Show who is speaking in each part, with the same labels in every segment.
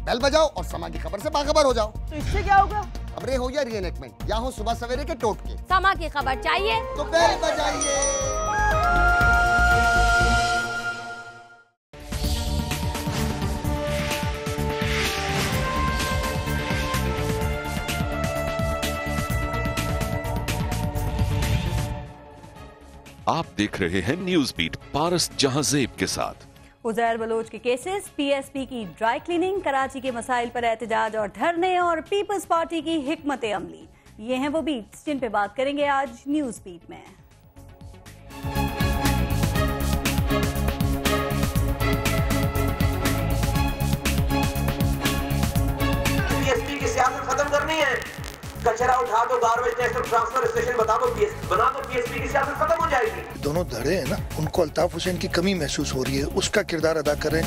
Speaker 1: Bell बजाओ और समा की खबर से बाखबर हो जाओ।
Speaker 2: तो इससे क्या होगा?
Speaker 1: खबरें हो या रीएनेक्टमेंट या हो सुबह सवेरे के टोटके,
Speaker 3: समा की खबर चाहिए
Speaker 1: तो बेल बजाइए।
Speaker 4: आप देख रहे हैं न्यूज बीट पारस जहांजेब के साथ।
Speaker 3: उजैर बलोच के केसेस, पीएसपी की ड्राई क्लीनिंग, कराची के मसाइल पर एहतजाज और धरने और पीपल्स पार्टी की हिकमत अमली, ये हैं वो बीट्स जिन पे बात करेंगे आज न्यूज बीट में।
Speaker 5: पीएसपी की सियासत खत्म करनी है, कचरा उठा दो, गार्बेज नेशनल ट्रांसफर स्टेशन बता दो, बना दो, पीएसपी की सियासत खत्म हो जाएगी।
Speaker 6: दोनों धड़े हैं ना, उनको अल्ताफ हुसैन की कमी महसूस हो रही है, उसका किरदार अदा करें।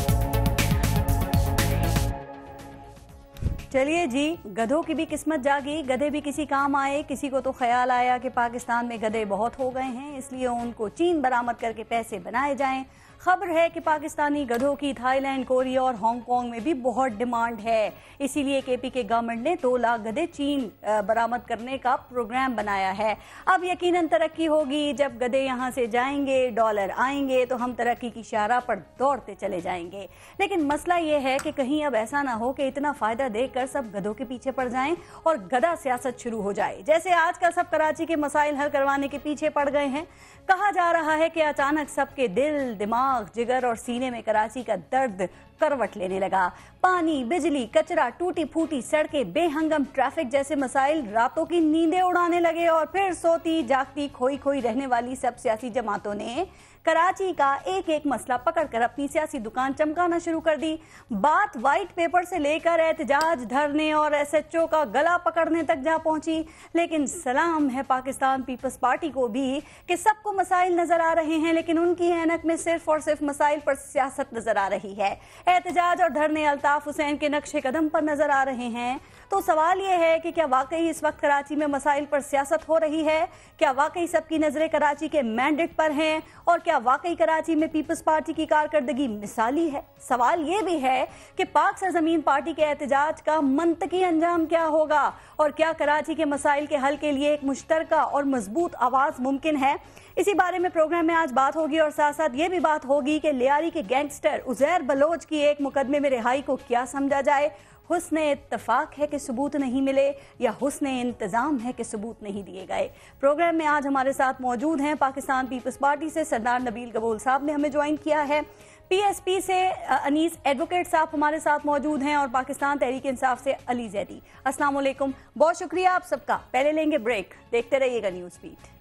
Speaker 3: चलिए जी, गधों की भी किस्मत जागी, गधे भी किसी काम आए। किसी को तो ख्याल आया कि पाकिस्तान में गधे बहुत हो गए हैं, इसलिए उनको चीन बरामद करके पैसे बनाए जाएं। खबर है कि पाकिस्तानी गधों की थाईलैंड, कोरिया और हांगकांग में भी बहुत डिमांड है, इसीलिए केपी के गवर्नमेंट ने 2 लाख गधे चीन बरामद करने का प्रोग्राम बनाया है। अब यकीनन तरक्की होगी, जब गधे यहाँ से जाएंगे, डॉलर आएंगे, तो हम तरक्की की शाहराह पर दौड़ते चले जाएंगे। लेकिन मसला ये है कि कहीं अब ऐसा ना हो कि इतना फायदा देकर सब गधों के पीछे पड़ जाएं और गधा सियासत शुरू हो जाए। जैसे आजकल सब कराची के मसाइल हल करवाने के पीछे पड़ गए हैं। कहा जा रहा है कि अचानक सबके दिल, दिमाग, जिगर और सीने में कराची का दर्द करवट लेने लगा। पानी, बिजली, कचरा, टूटी फूटी सड़कें, बेहंगम ट्रैफिक जैसे मसाइल रातों की नींदें उड़ाने लगे और फिर सोती जागती खोई खोई रहने वाली सब सियासी जमातों ने कराची का एक एक मसला पकड़कर अपनी सियासी दुकान चमकाना शुरू कर दी। बात व्हाइट पेपर से लेकर एहतजाज, धरने और एसएचओ का गला पकड़ने तक जा पहुंची। लेकिन सलाम है पाकिस्तान पीपल्स पार्टी को भी कि सबको मसाइल नजर आ रहे हैं, लेकिन उनकी ऐनक में सिर्फ और सिर्फ मसाइल पर सियासत नजर आ रही है। एहतजाज और धरने अल्ताफ हुसैन के नक्शे कदम पर नजर आ रहे हैं। तो सवाल यह है कि क्या वाकई इस वक्त कराची में मसाइल पर सियासत हो रही है? क्या वाकई सबकी नजरें कराची के मैंडेट पर हैं? और क्या वाकई कराची में पीपल्स पार्टी की कारकर्दगी मिसाली है? सवाल ये भी है कि पाक सरजमीन पार्टी के एहतजाज का मंतकी अंजाम क्या होगा और क्या कराची के मसाइल के हल के लिए एक मुश्तरका और मजबूत आवाज मुमकिन है? इसी बारे में प्रोग्राम में आज बात होगी और साथ साथ ये भी बात होगी कि लियारी के गैंगस्टर उजैर बलोच की एक मुकदमे में रिहाई को क्या समझा जाए। हुस्ने इत्तफाक है कि सबूत नहीं मिले या हुस्ने इंतजाम है कि सबूत नहीं दिए गए। प्रोग्राम में आज हमारे साथ मौजूद हैं पाकिस्तान पीपल्स पार्टी से सरदार नबील गबूल साहब ने हमें ज्वाइन किया है, पीएसपी से अनीस एडवोकेट साहब हमारे साथ मौजूद हैं और पाकिस्तान तहरीक इंसाफ से अली जैदी। अस्सलाम वालेकुम, बहुत शुक्रिया आप सबका। पहले लेंगे ब्रेक, देखते रहिएगा न्यूज़ बीट।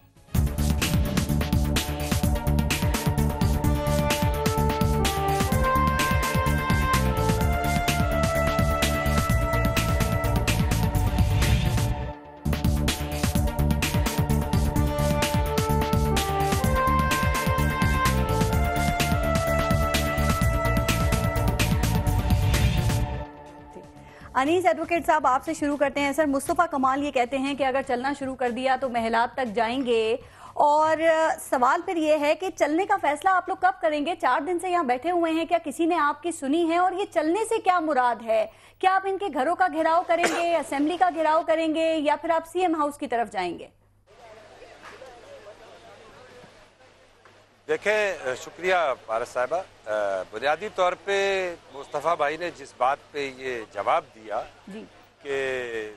Speaker 3: अनीस एडवोकेट साहब आपसे शुरू करते हैं। सर, मुस्तफ़ा कमाल ये कहते हैं कि अगर चलना शुरू कर दिया तो महलात तक जाएंगे, और सवाल फिर ये है कि चलने का फैसला आप लोग कब करेंगे? 4 दिन से यहाँ बैठे हुए हैं, क्या किसी ने आपकी सुनी है? और ये चलने से क्या मुराद है? क्या आप इनके घरों का घेराव करेंगे, असेंबली का घेराव करेंगे या फिर आप सीएम हाउस की तरफ जाएंगे?
Speaker 7: देखें, शुक्रिया पारस साहिबा। बुनियादी तौर पे मुस्तफ़ा भाई ने जिस बात पे ये जवाब दिया कि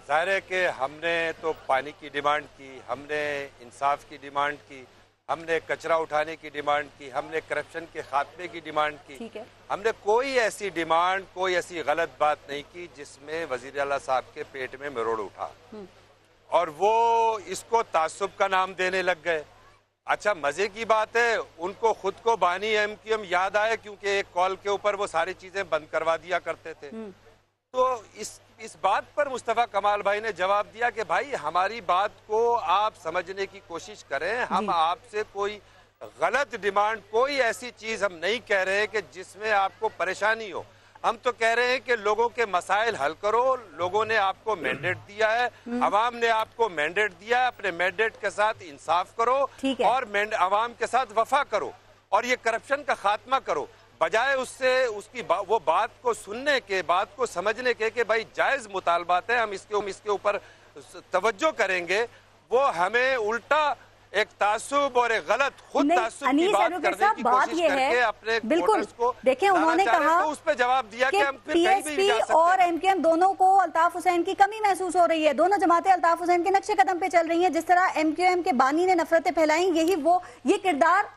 Speaker 7: जाहिर है कि हमने तो पानी की डिमांड की, हमने इंसाफ की डिमांड की, हमने कचरा उठाने की डिमांड की, हमने करप्शन के खात्मे की डिमांड की, हमने कोई ऐसी डिमांड, कोई ऐसी गलत बात नहीं की जिसमें वज़ीर आला साहब के पेट में मरोड़ उठा और वो इसको तासुब का नाम देने लग गए। अच्छा, मजे की बात है, उनको खुद को बानी एमक्यूएम याद आए क्योंकि एक कॉल के ऊपर वो सारी चीजें बंद करवा दिया करते थे। तो इस बात पर मुस्तफ़ा कमाल भाई ने जवाब दिया कि भाई हमारी बात को आप समझने की कोशिश करें, हम आपसे कोई गलत डिमांड, कोई ऐसी चीज हम नहीं कह रहे कि जिसमें आपको परेशानी हो। हम तो कह रहे हैं कि लोगों के मसाइल हल करो। लोगों ने आपको मैंडेट दिया है, अवाम ने आपको मैंडेट दिया है, अपने मैंडेट के साथ इंसाफ करो और अवाम के साथ वफा करो और ये करप्शन का खात्मा करो। बजाय उससे उसकी वो बात को सुनने के, बात को समझने के कि भाई जायज मुतालबात है, हम इसके ऊपर तवज्जो करेंगे, वो हमें उल्टा एक तासुब और एक गलत खुद तासुब की बात करने की कोशिश करके अपने वोटर्स को
Speaker 3: देखिए, उन्होंने कहा
Speaker 7: तो उस पर जवाब दिया कि हम फिर कहीं भी जा सकते हैं।
Speaker 3: और एमक्यूएम दोनों को अल्ताफ हुसैन की कमी महसूस हो रही है। दोनों जमातें अल्ताफ हुसैन के नक्शे कदम पे चल रही हैं। जिस तरह एमक्यूएम के बानी ने नफरतें फैलाई, ये किरदार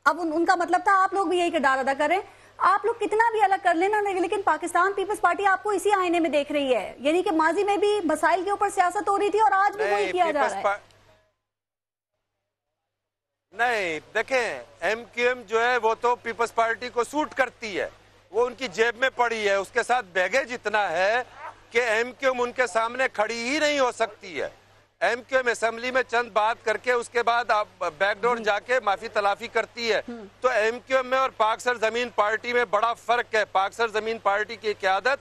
Speaker 3: अब उनका मतलब था आप लोग भी यही किरदार अदा करें। आप लोग कितना भी अलग कर लेना, लेकिन पाकिस्तान पीपल्स पार्टी आपको इसी आईने में देख रही है। यानी कि माजी में भी मसाइल के ऊपर सियासत हो रही थी और आज भी वही किया जा रहा है।
Speaker 7: नहीं, देखें, एमक्यूएम जो है वो तो पीपल्स पार्टी को सूट करती है, वो उनकी जेब में पड़ी है, उसके साथ बैगेज इतना है कि एमक्यूएम उनके सामने खड़ी ही नहीं हो सकती है। एमक्यूएम असेंबली में चंद बात करके उसके बाद आप बैकडोर जाके माफी तलाफी करती है। तो एमक्यूएम में और पाक सरजमीन पार्टी में बड़ा फर्क है। पाक सरजमीन पार्टी की क़यादत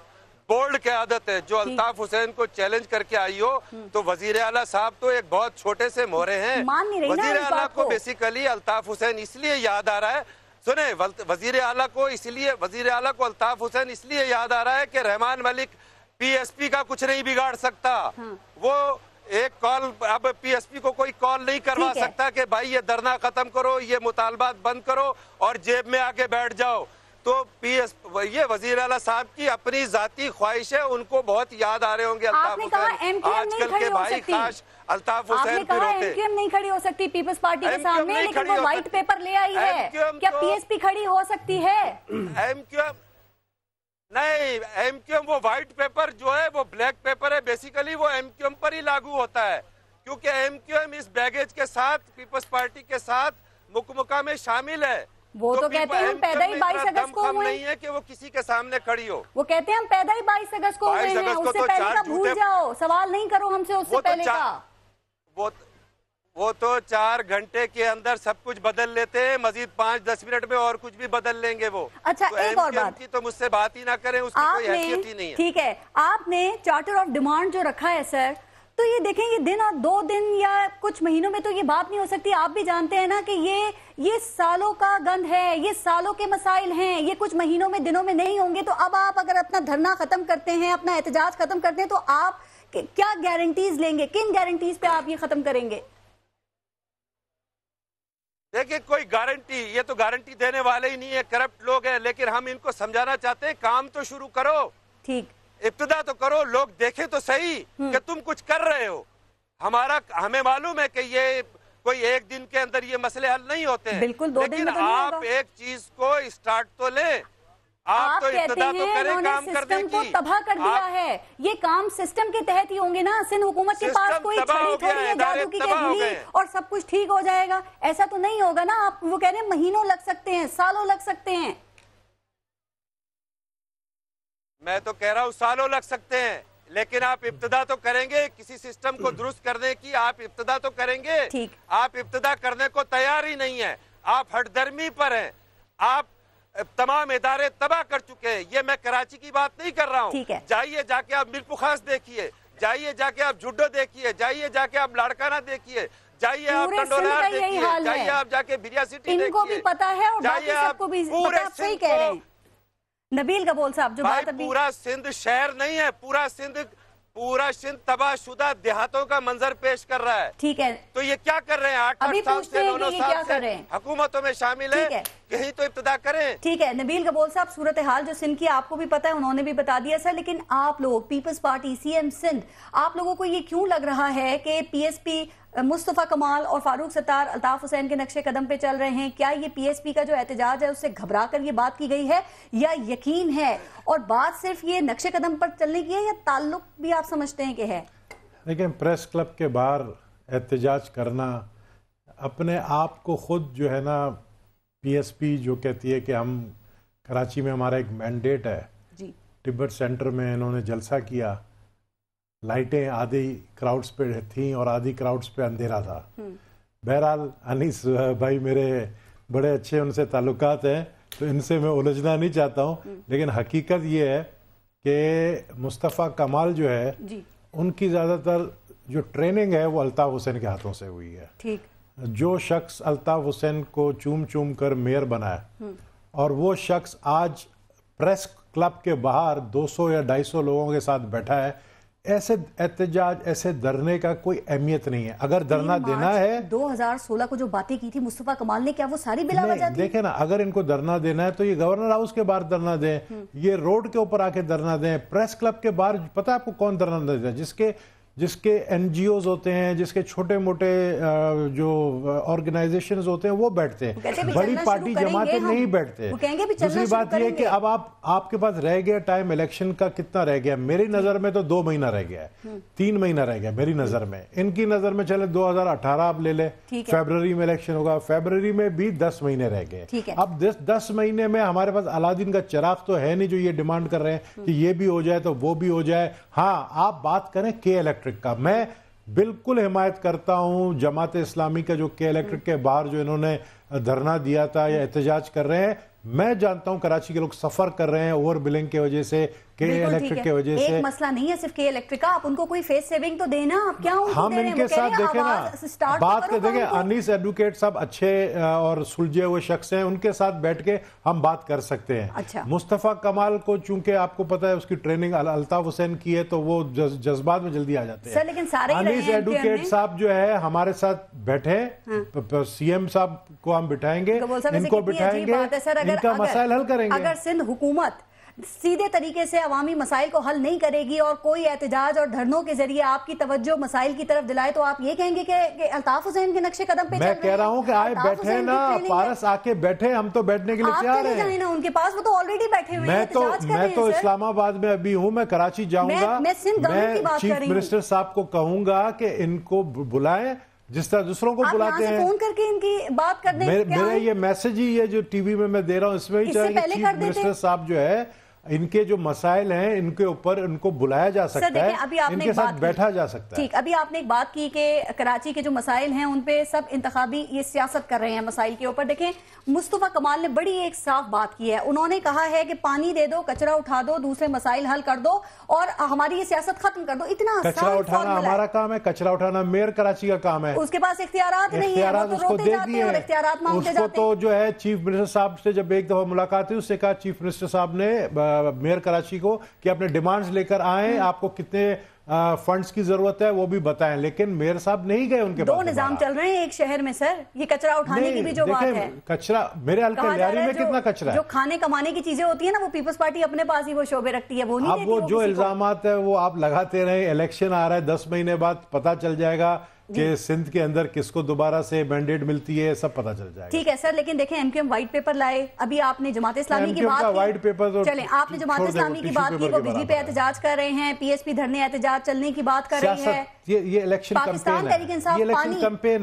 Speaker 7: बोल्ड क़यादत है, जो अल्ताफ हुसैन को चैलेंज करके आई हो। तो वजीर आला साहब तो एक बहुत छोटे से मोहरे हैं। वजीर आला को बेसिकली अल्ताफ हुसैन इसलिए याद आ रहा है, सुने, वजीर आला को अल्ताफ हुसैन इसलिए याद आ रहा है कि रहमान मलिक पीएसपी का कुछ नहीं बिगाड़ सकता। वो एक कॉल, अब पीएसपी को कोई कॉल नहीं करवा सकता कि भाई ये धरना खत्म करो, ये मुतालबात बंद करो और जेब में आके बैठ जाओ। तो ये वजीर आला साहब की अपनी जाती ख्वाहिश है, उनको बहुत याद आ रहे होंगे अल्ताफ हुसैन। आजकल के भाई खास अल्ताफ हुसैन पे रोते।
Speaker 3: एमक्यूएम नहीं खड़ी हो सकती पीपल्स पार्टी के सामने, लेकिन वो व्हाइट पेपर ले आई है। क्या पीएसपी खड़ी हो सकती है?
Speaker 7: एमक्यूएम नहीं, एमक्यूएम वो व्हाइट पेपर जो है वो ब्लैक पेपर है, बेसिकली वो एमक्यूएम पर ही लागू होता है, क्योंकि एमक्यूएम इस बैगेज के साथ पीपल्स पार्टी के साथ मुकमुका में शामिल है।
Speaker 3: वो तो कहते हैं हम पैदा ही 22 अगस्त को हुए,
Speaker 7: नहीं है कि वो किसी के सामने खड़ी हो।
Speaker 3: वो कहते हैं हम पैदा ही 22 अगस्त को हुए हैं, उससे पहले का भूल जाओ, सवाल नहीं करो हमसे उससे पहले का। वो तो 4 घंटे के अंदर सब कुछ बदल लेते हैं, मजीद 5-10 मिनट में और कुछ भी बदल लेंगे वो। अच्छा,
Speaker 7: तो
Speaker 3: एक और बात
Speaker 7: की तो मुझसे बात ही ना करें, उसकी कोई हैसियत ही नहीं है।
Speaker 3: ठीक है, आपने चार्टर ऑफ डिमांड जो रखा है सर, तो ये देखें, ये दिन और 2 दिन या कुछ महीनों में तो ये बात नहीं हो सकती। आप भी जानते हैं ना कि ये सालों का गंद है, ये सालों के मसाइल हैं, ये कुछ महीनों में दिनों में नहीं होंगे। तो अब आप अगर अपना धरना खत्म करते हैं, अपना एहतजाज खत्म करते हैं, तो आप क्या गारंटीज लेंगे? किन गारंटीज पे आप ये खत्म करेंगे?
Speaker 7: देखिए, कोई गारंटी, ये तो गारंटी देने वाले ही नहीं है, करप्ट लोग हैं। लेकिन हम इनको समझाना चाहते हैं, काम तो शुरू करो,
Speaker 3: ठीक,
Speaker 7: इब्तिदा तो करो, लोग देखें तो सही कि तुम कुछ कर रहे हो। हमें मालूम है कि ये कोई एक दिन के अंदर ये मसले हल नहीं होते हैं,
Speaker 3: बिल्कुल 2 दिन में तो
Speaker 7: आप एक चीज को स्टार्ट तो लें। आप तो इब्तिदा तो करें काम करने की।
Speaker 3: को तबाह कर दिया है, ये काम सिस्टम के तहत ही होंगे ना। सिंध हुकूमत के पास कोई छड़ी थोड़ी है जादू की ढीली और सब कुछ ठीक हो जाएगा, ऐसा तो नहीं होगा ना। आप वो कह रहे हैं महीनों लग सकते हैं, सालों लग सकते हैं।
Speaker 7: मैं तो कह रहा हूँ सालों लग सकते हैं, लेकिन आप इब्तिदा तो करेंगे, किसी सिस्टम को दुरुस्त करने की आप इब्तिदा तो करेंगे।
Speaker 3: ठीक,
Speaker 7: आप इब्तिदा करने को तैयार ही नहीं है, आप हटदर्मी पर हैं। आप तमाम इदारे तबाह कर चुके हैं। ये मैं कराची की बात नहीं कर रहा हूँ। जाइए जाके आप मिरपुखास देखिए, जाइए जाके आप जुड्डो देखिए, जाइए जाके आप लाड़काना देखिए, जाइए आप टंडोलार देखिए, जाइए आप जाके बिरिया सिटी देखिए।
Speaker 3: इनको भी पता है और बाकी सबको भी पता है। सही कह रहे हैं नबील कबोल साहब, जो बात अभी
Speaker 7: पूरा सिंध शहर नहीं है, पूरा सिंध तबाहशुदा देहातों का मंजर पेश कर रहा है।
Speaker 3: ठीक है,
Speaker 7: तो ये क्या कर रहे हैं? 8 साल से 9 साल से हुकूमतों में शामिल है, यही तो इब्तिदा करें।
Speaker 3: ठीक है नबील कबोल साहब, सूरत हाल जो सिंध की आपको भी पता है, उन्होंने भी बता दिया सर। लेकिन आप लोग पीपल्स पार्टी, सीएम सिंध, आप लोगों को ये क्यों लग रहा है कि पीएसपी मुस्तफा कमाल और फारूक सत्तार अल्ताफ हुसैन के नक्शे कदम पे चल रहे हैं? क्या ये पीएसपी का जो एहतजाज है उससे घबरा कर ये बात की गई है या यकीन है? और बात सिर्फ ये नक्शे कदम पर चलने की है या ताल्लुक भी आप समझते हैं कि है?
Speaker 2: लेकिन प्रेस क्लब के बाहर एहतजाज करना अपने आप को खुद जो है ना, पीएसपी जो कहती है कि हम कराची में हमारा एक मैंडेट है
Speaker 3: जी।
Speaker 2: तिब्बत सेंटर में इन्होंने जलसा किया, लाइटें आधी क्राउड्स पे थीं और आधी क्राउड्स पे अंधेरा था। बहरहाल अनीस भाई मेरे बड़े अच्छे उनसे ताल्लुकात हैं, तो इनसे मैं उलझना नहीं चाहता हूँ। लेकिन हकीकत ये है कि मुस्तफ़ा कमाल जो है
Speaker 3: जी,
Speaker 2: उनकी ज़्यादातर जो ट्रेनिंग है वो अल्ताफ हुसैन के हाथों से हुई है।
Speaker 3: ठीक,
Speaker 2: जो शख्स अल्ताफ हुसैन को चूम चूम कर मेयर बनाया और वो शख्स आज प्रेस क्लब के बाहर 200 या 250 लोगों के साथ बैठा है। ऐसे एहतजाज, ऐसे धरने का कोई अहमियत नहीं है। अगर धरना देना है
Speaker 3: 2016 को जो बातें की थी मुस्तफा कमाल ने, क्या वो सारी बिलावजह थी?
Speaker 2: देखे ना, अगर इनको धरना देना है तो ये गवर्नर हाउस के बाहर धरना दें, ये रोड के ऊपर आके धरना दें, प्रेस क्लब के बाहर। पता है आपको कौन धरना देता है? जिसके एनजीओज होते हैं, जिसके छोटे मोटे जो ऑर्गेनाइजेशंस होते हैं वो बैठते हैं। बड़ी पार्टी जमातें नहीं बैठते। दूसरी बात यह है कि अब आपके पास रह गया टाइम इलेक्शन का, कितना रह गया? मेरी नजर में तो 2 महीना रह गया है, 3 महीना रह गया मेरी नजर में। इनकी नजर में चले 2018 आप ले ले, फरवरी में इलेक्शन होगा, फरवरी में भी 10 महीने रह गए। अब 10 महीने में हमारे पास अलादीन का चिराग तो है नहीं जो ये डिमांड कर रहे हैं कि ये भी हो जाए तो वो भी हो जाए। हाँ, आप बात करें के इलेक्ट्रिक का, मैं बिल्कुल हिमायत करता हूं जमात इस्लामी का, जो के इलेक्ट्रिक के बाहर जो इन्होंने धरना दिया था या एहतजाज कर रहे हैं। मैं जानता हूं कराची के लोग सफर कर रहे हैं ओवर बिलिंग की वजह से, के इलेक्ट्रिक की वजह से।
Speaker 3: एक मसला नहीं है सिर्फ के इलेक्ट्रिक का, आप उनको कोई फेस सेविंग तो देना। आप क्या
Speaker 2: हम इनके साथ देखें ना, बात कर देखें। अनीस एडवोकेट साहब अच्छे और सुलझे हुए शख्स हैं, उनके साथ बैठ के हम बात कर सकते हैं।
Speaker 3: अच्छा।
Speaker 2: मुस्तफा कमाल को चूंकि आपको पता है उसकी ट्रेनिंग अल्ताफ हुसैन की है, तो वो जज्बात में जल्दी आ जाते हैं।
Speaker 3: लेकिन सारे
Speaker 2: अनीस एडवोकेट साहब जो है हमारे साथ बैठे, सीएम साहब को हम बिठाएंगे, इनको बिठाएंगे, इनका मसाइल हल करेंगे।
Speaker 3: अगर सिंध हुकूमत सीधे तरीके से अवामी मसाइल को हल नहीं करेगी और कोई एहतजाज और धरनों के जरिए आपकी तवज्जो मसाइल की तरफ दिलाए, तो आप ये कहेंगे कि अल्ताफ हुसैन के नक्शे कदम पे
Speaker 2: मैं कह रहा हूं कि आए बैठे ना, पारस आके बैठे, हम तो बैठने के लिए तैयार हैं
Speaker 3: ना। उनके पास वो तो ऑलरेडी बैठे हुए हैं।
Speaker 2: मैं तो इस्लामाबाद में अभी हूं, मैं कराची जाऊंगा, मैं चीफ मिनिस्टर साहब को कहूंगा कि इनको बुलाएं जिस तरह दूसरों को बुलाते हैं,
Speaker 3: फोन करके इनकी बात कर दें।
Speaker 2: मेरा ये मैसेज ही, ये जो टीवी में मैं दे रहा हूं, इसमें ही चाहिए चीफ मिनिस्टर साहब जो है, इनके जो मसाइल हैं इनके ऊपर इनको बुलाया जा सकता है, इनके साथ बैठा जा सकता है।
Speaker 3: ठीक, अभी आपने एक बात की कि कराची के जो मसाइल हैं उन पे सब इंतखाबी ये सियासत कर रहे हैं मसाइल के ऊपर। देखें, मुस्तफा कमाल ने बड़ी एक साफ बात की है। उन्होंने कहा है कि पानी दे दो, कचरा उठा दो, दूसरे मसाइल हल कर दो और हमारी ये सियासत खत्म कर दो। इतना
Speaker 2: कचरा उठाना हमारा काम है, कचरा उठाना मेयर कराची का काम है।
Speaker 3: उसके पास इख्तियारात नहीं है,
Speaker 2: उसको दे दिए, उसको तो जो है चीफ मिनिस्टर साहब से जब एक दफा मुलाकात हुई, उससे कहा चीफ मिनिस्टर साहब ने मेयर कराची को कि अपने डिमांड्स लेकर आए, आपको कितने फंड्स की जरूरत है वो भी बताएं। लेकिन मेयर साहब नहीं गए उनके पास।
Speaker 3: 2 निजाम चल रहे हैं एक शहर में सर, ये कचरा उठाने की भी जो बात है।
Speaker 2: कचरा मेरे हल्के लियारी में कितना कचरा है?
Speaker 3: जो खाने कमाने की चीजें होती है ना, वो पीपल्स पार्टी अपने पास ही वो शोबे रखती है, वो नहीं देती।
Speaker 2: अब वो जो इल्जामात है वो आप लगाते रहे, इलेक्शन आ रहा है, 10 महीने बाद पता चल जाएगा कि सिंध के अंदर किसको दोबारा से मैंडेट मिलती है, सब पता चल जाएगा।
Speaker 3: ठीक है सर, लेकिन देखें एमक्यूएम व्हाइट पेपर लाए, अभी आपने जमात इस्लामी की बात
Speaker 2: व्हाइट पेपर तो
Speaker 3: चले, आपने जमात इस्लामी की बात की, वो बिजली पे एहतजाज कर रहे हैं, पीएसपी धरने एहतजाज चलने की बात कर रही है।
Speaker 2: ये इलेक्शन
Speaker 3: पाकिस्तान तहरीक इंसाफ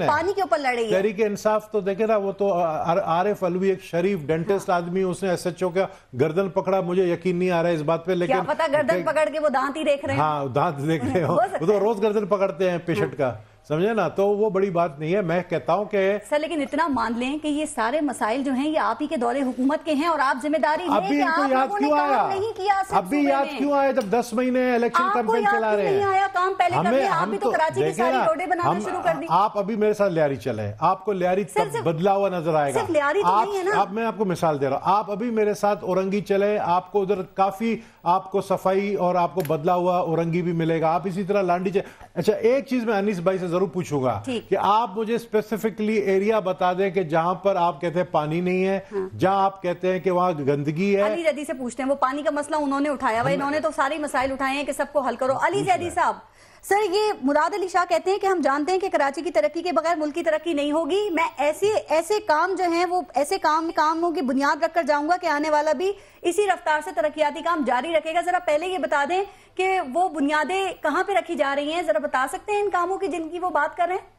Speaker 3: पानी के ऊपर लड़ रही है।
Speaker 2: तहरीक इंसाफ तो देखे ना, वो तो आरिफ अलवी एक शरीफ डेंटिस्ट आदमी, उसने एसएचओ का गर्दन पकड़ा, मुझे यकीन नहीं आ रहा है इस बात पे, लेकिन
Speaker 3: क्या पता गर्दन पकड़ के वो दांत ही देख रहे हैं।
Speaker 2: हाँ, दांत देख रहे हो, वो तो रोज गर्दन पकड़ते हैं पेशेंट का, समझे ना, तो वो बड़ी बात नहीं है। मैं कहता हूं कि
Speaker 3: सर, लेकिन इतना मान लें कि ये सारे मसाइल जो हैं ये आप ही के दौरे हुकूमत के हैं और आप जिम्मेदारी
Speaker 2: अभी इनको याद क्यों आया?
Speaker 3: नहीं किया
Speaker 2: अभी याद क्यों आया जब 10 महीने इलेक्शन कैंपेन चला रहे हैं?
Speaker 3: आया काम पहले कर दिया, आप भी तो कराची की सारी रोडें बनाना शुरू कर दी।
Speaker 2: आप अभी मेरे साथ लियारी चले, आपको लियारी तब बदला हुआ नजर आएगा।
Speaker 3: सिर्फ लियारी तो नहीं है ना।
Speaker 2: आप, मैं आपको मिसाल दे रहा हूँ, आप अभी मेरे साथ औरंगी चले, आपको उधर काफी आपको सफाई और आपको बदला हुआ औरंगी भी मिलेगा। आप इसी तरह लांडी चले। अच्छा, एक चीज मैं अनीस भाई से जरूर पूछूंगा कि आप मुझे स्पेसिफिकली एरिया बता दें कि जहां पर आप कहते हैं पानी नहीं है, जहां आप कहते हैं कि वहां गंदगी है।
Speaker 3: अली जैदी से पूछते हैं, वो पानी का मसला उन्होंने उठाया हुआ, इन्होंने तो सारे मसाइल उठाए हैं कि सबको हल करो। अली जैदी साहब, सर ये मुराद अली शाह कहते हैं कि हम जानते हैं कि कराची की तरक्की के बगैर मुल्क की तरक्की नहीं होगी। मैं ऐसे काम जो हैं वो ऐसे कामों की बुनियाद रखकर जाऊंगा कि आने वाला भी इसी रफ्तार से तरक्याती काम जारी रखेगा। जरा पहले ये बता दें कि वो बुनियादें कहां पे रखी जा रही हैं, जरा बता सकते हैं इन कामों की जिनकी वो बात कर रहे हैं?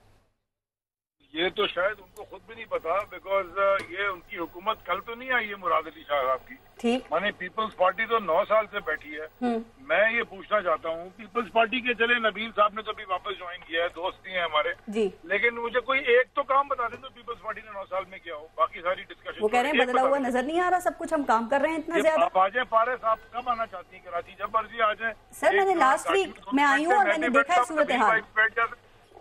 Speaker 8: ये तो शायद उनको खुद भी नहीं पता, बिकॉज ये उनकी हुकूमत कल तो नहीं आई है मुराद अली शाह साहब की।
Speaker 3: ठीक,
Speaker 8: माने पीपल्स पार्टी तो 9 साल से बैठी है। मैं ये पूछना चाहता हूँ, पीपल्स पार्टी के चले नबील साहब ने तो अभी वापस ज्वाइन किया है, दोस्त ही है हमारे जी, लेकिन मुझे कोई एक तो काम बता दें तो पीपल्स पार्टी ने 9 साल में किया हो। बाकी सारी डिस्कशन
Speaker 3: वो कह रहे हैं बदला हुआ नजर नहीं आ रहा, सब कुछ हम काम कर रहे हैं इतना ज्यादा।
Speaker 8: आप आ जाए पारस, आप कब आना चाहती हैं कराची? जब मर्जी आ जाए
Speaker 3: सर। मैंने लास्ट वीक मैं आई हूँ और मैंने देखा है सूरत हाल,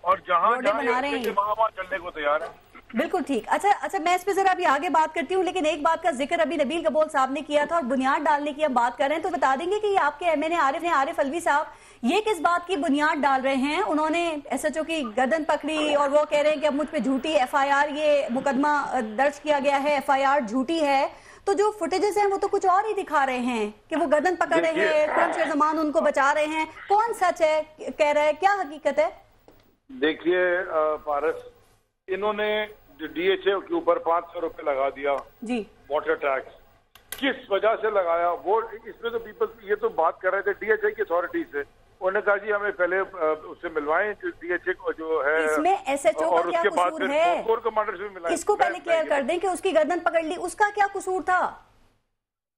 Speaker 8: और जहाँ
Speaker 3: बना रहे हैं
Speaker 8: वहाँ चलने को तैयार है।
Speaker 3: बिल्कुल ठीक। अच्छा मैं इस पे जरा अभी आगे बात करती हूँ, लेकिन एक बात का जिक्र अभी नबील कबोल साहब ने किया था और बुनियाद डालने की हम बात कर रहे हैं, तो बता देंगे कि आपके एमएनए आरिफ अलवी साहब ये किस बात की बुनियाद डाल रहे हैं? उन्होंने एसएचओ की गर्दन पकड़ी और वो कह रहे हैं कि अब मुझ पे झूठी एफआईआर, ये मुकदमा दर्ज किया गया है, एफआईआर झूठी है। तो जो फुटेजेस हैं वो तो कुछ और ही दिखा रहे हैं कि वो गर्दन पकड़ रहे हैं, खुर्शीद जमान उनको बचा रहे हैं। कौन सच है कह रहा है, क्या हकीकत है?
Speaker 8: देखिए पारस, इन्होंने डीएचए के ऊपर 500 रुपए लगा दिया
Speaker 3: जी,
Speaker 8: वाटर टैक्स। किस वजह से लगाया वो इसमें तो पीपल ये तो बात कर रहे थे डीएचए की अथॉरिटी से। उन्होंने कहा जी हमें पहले उससे मिलवाएं डीएचए को जो है,
Speaker 3: इसमें एसएचओ का क्या कसूर है?
Speaker 8: कोर कमांडर से मिलाएं।
Speaker 3: इसको पहले क्लियर कर दें कि उसकी गर्दन पकड़ ली, उसका क्या कसूर था?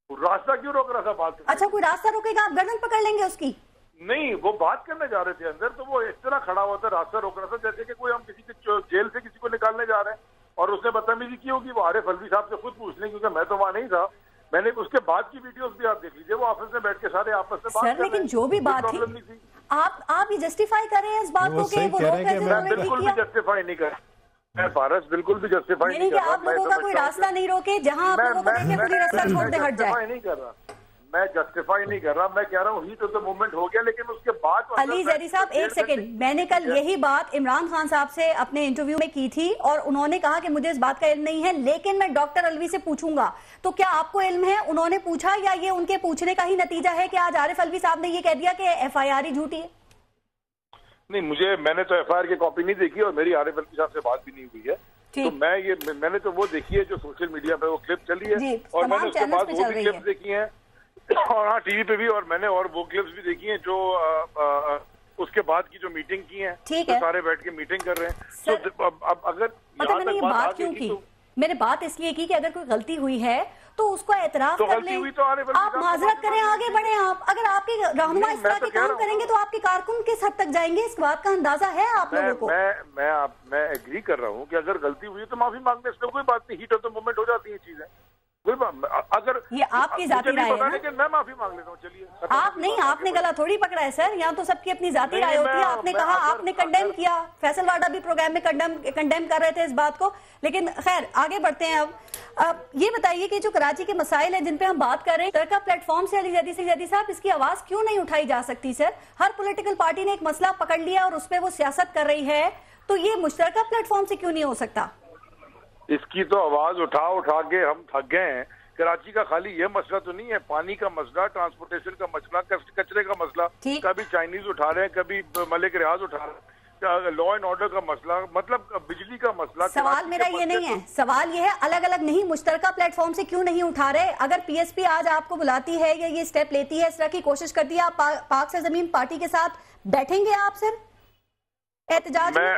Speaker 8: रास्ता क्यों रोक रहा था बात?
Speaker 3: अच्छा, कोई रास्ता रोकेगा, आप गर्दन पकड़ लेंगे उसकी?
Speaker 8: नहीं, वो बात करने जा रहे थे अंदर, तो वो इस तरह खड़ा हुआ था, रास्ता रोक रहा था जैसे कि कोई हम किसी के जेल से किसी को निकालने जा रहे हैं। और उसने बदतमीजी की होगी, वो आरिफ अलवी साहब से खुद पूछ लें, क्योंकि मैं तो वहां नहीं था। मैंने उसके बाद की वीडियोस भी आप देख लीजिए, वो ऑफिस में बैठ के सारे आपस में बात कर रहे हैं।
Speaker 3: लेकिन जो भी बात थी, आप ये जस्टिफाई कर रहे हैं इस बात को कि वो लोग
Speaker 8: बिल्कुल भी जस्टिफाई नहीं कर, मैं पारस बिल्कुल भी जस्टिफाई नहीं कर रहा।
Speaker 3: आप लोगों का कोई रास्ता नहीं रोके, जहां आप लोगों को देखे पूरी रास्ता छोड़ दे, हट जाए।
Speaker 8: नहीं कर रहा, मैं जस्टिफाई नहीं कर रहा, मैं कह रहा हूँ हीट ऑफ द मूवमेंट हो गया, लेकिन उसके बाद
Speaker 3: अली जैदी साहब एक सेकंड, मैंने कल यही बात इमरान खान साहब से अपने इंटरव्यू में की थी और उन्होंने कहा कि मुझे इस बात का इल्म नहीं है, लेकिन मैं डॉक्टर अलवी से पूछूंगा। तो क्या आपको इल्म है? उन्होंने पूछा या ये उनके पूछने का ही नतीजा है कि आज आरिफ अलवी साहब ने ये कह दिया कि एफआईआर ही झूठी है?
Speaker 8: नहीं, मैंने तो एफआईआर की कॉपी नहीं देखी और मेरी आरिफ अलवी साहब से बात भी नहीं हुई है। तो मैंने तो वो देखी है जो सोशल मीडिया पे वो क्लिप चली है, और मैंने उसके बाद वो भी क्लिप्स देखी है, और हाँ टीवी पे भी, और मैंने और वो क्लिप्स भी देखी हैं जो उसके बाद की जो मीटिंग की है, तो सारे बैठ के मीटिंग कर रहे हैं। तो अब अगर
Speaker 3: मैंने ये बात क्यों की, मैंने बात इसलिए की कि अगर कोई गलती हुई है तो उसको एतराफ कर लें, तो आप माजरत करें, आगे बढ़े। आप अगर आपके रहनुमा इस तरह के काम करेंगे तो आपके कारकुन किस हद तक जाएंगे, इस बात का अंदाजा है आप लोगों को?
Speaker 8: मैं एग्री कर रहा हूँ कि अगर गलती हुई है तो माफी मांगने, इसमें कोई बात नहीं, हीट ऑफ द मोमेंट हो जाती है चीजें। अगर
Speaker 3: ये आपकी जाती राय है ना?
Speaker 8: मैं माफी मांग लेता हूँ, चलिए।
Speaker 3: आप नहीं, आपने गला थोड़ी पकड़ा है सर, यहाँ तो सबकी अपनी जाती राय होती है। आपने कहा, आपने कंडेम किया, फैसल वाडा भी प्रोग्राम में कंडेम कर रहे थे इस बात को, लेकिन खैर आगे बढ़ते हैं। अब ये बताइए कि जो कराची के मसाइल हैं जिन पे हम बात कर रहे हैं, सरका प्लेटफॉर्म से अली जैदी साहब इसकी आवाज क्यों नहीं उठाई जा सकती सर? हर पॉलिटिकल पार्टी ने एक मसला पकड़ लिया और उस पर वो सियासत कर रही है, तो ये मुश्तरका प्लेटफॉर्म से क्यों नहीं हो सकता?
Speaker 8: इसकी तो आवाज उठा के हम थक गए हैं। कराची का खाली ये मसला तो नहीं है, पानी का मसला, ट्रांसपोर्टेशन का मसला, कचरे का मसला, कभी चाइनीज उठा रहे हैं, कभी मलिक रियाज उठा रहे हैं, लॉ एंड ऑर्डर का मसला, मतलब बिजली का मसला।
Speaker 3: सवाल मेरा ये नहीं है, सवाल ये है अलग अलग नहीं, मुश्तरका प्लेटफॉर्म से क्यों नहीं उठा रहे? अगर पीएसपी आज आपको बुलाती है या ये स्टेप लेती है, इस तरह की कोशिश करती है, आप पाक से जमीन पार्टी के साथ बैठेंगे आप सर एहतजाज में?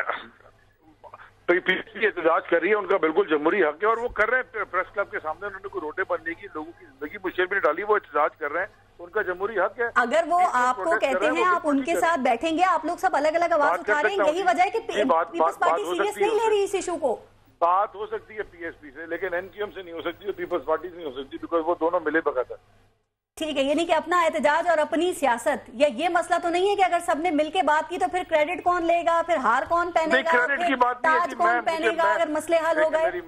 Speaker 8: पीएसपी एहतजाज कर रही है, उनका बिल्कुल जमहूरी हक है, और वो कर रहे हैं प्रेस क्लब के सामने, उन्होंने कोई रोटे बनने की, लोगों की जिंदगी मुश्किल में डाली, वो एहतजाज कर रहे हैं, उनका जमहूरी हक है।
Speaker 3: अगर वो आपको कहते हैं आप उनके साथ बैठेंगे, आप लोग सब अलग अलग आवाज उठा रहे हैं, यही वजह है कि पीपल्स पार्टी सीरियस नहीं ले रही इस इशू को।
Speaker 8: बात हो सकती है पीएसपी से, लेकिन एनक्यूएम से नहीं हो सकती, पीपल्स पार्टी से नहीं हो सकती, बिकॉज वो दोनों मिले बगैर।
Speaker 3: ठीक है, यानी कि अपना एहतजाज और अपनी सियासत, ये मसला तो नहीं है कि अगर सबने मिलके बात की तो फिर क्रेडिट कौन लेगा, फिर हार कौन पहनेगा, फिर ताज कौन पहनेगा अगर मसले हल हो गए?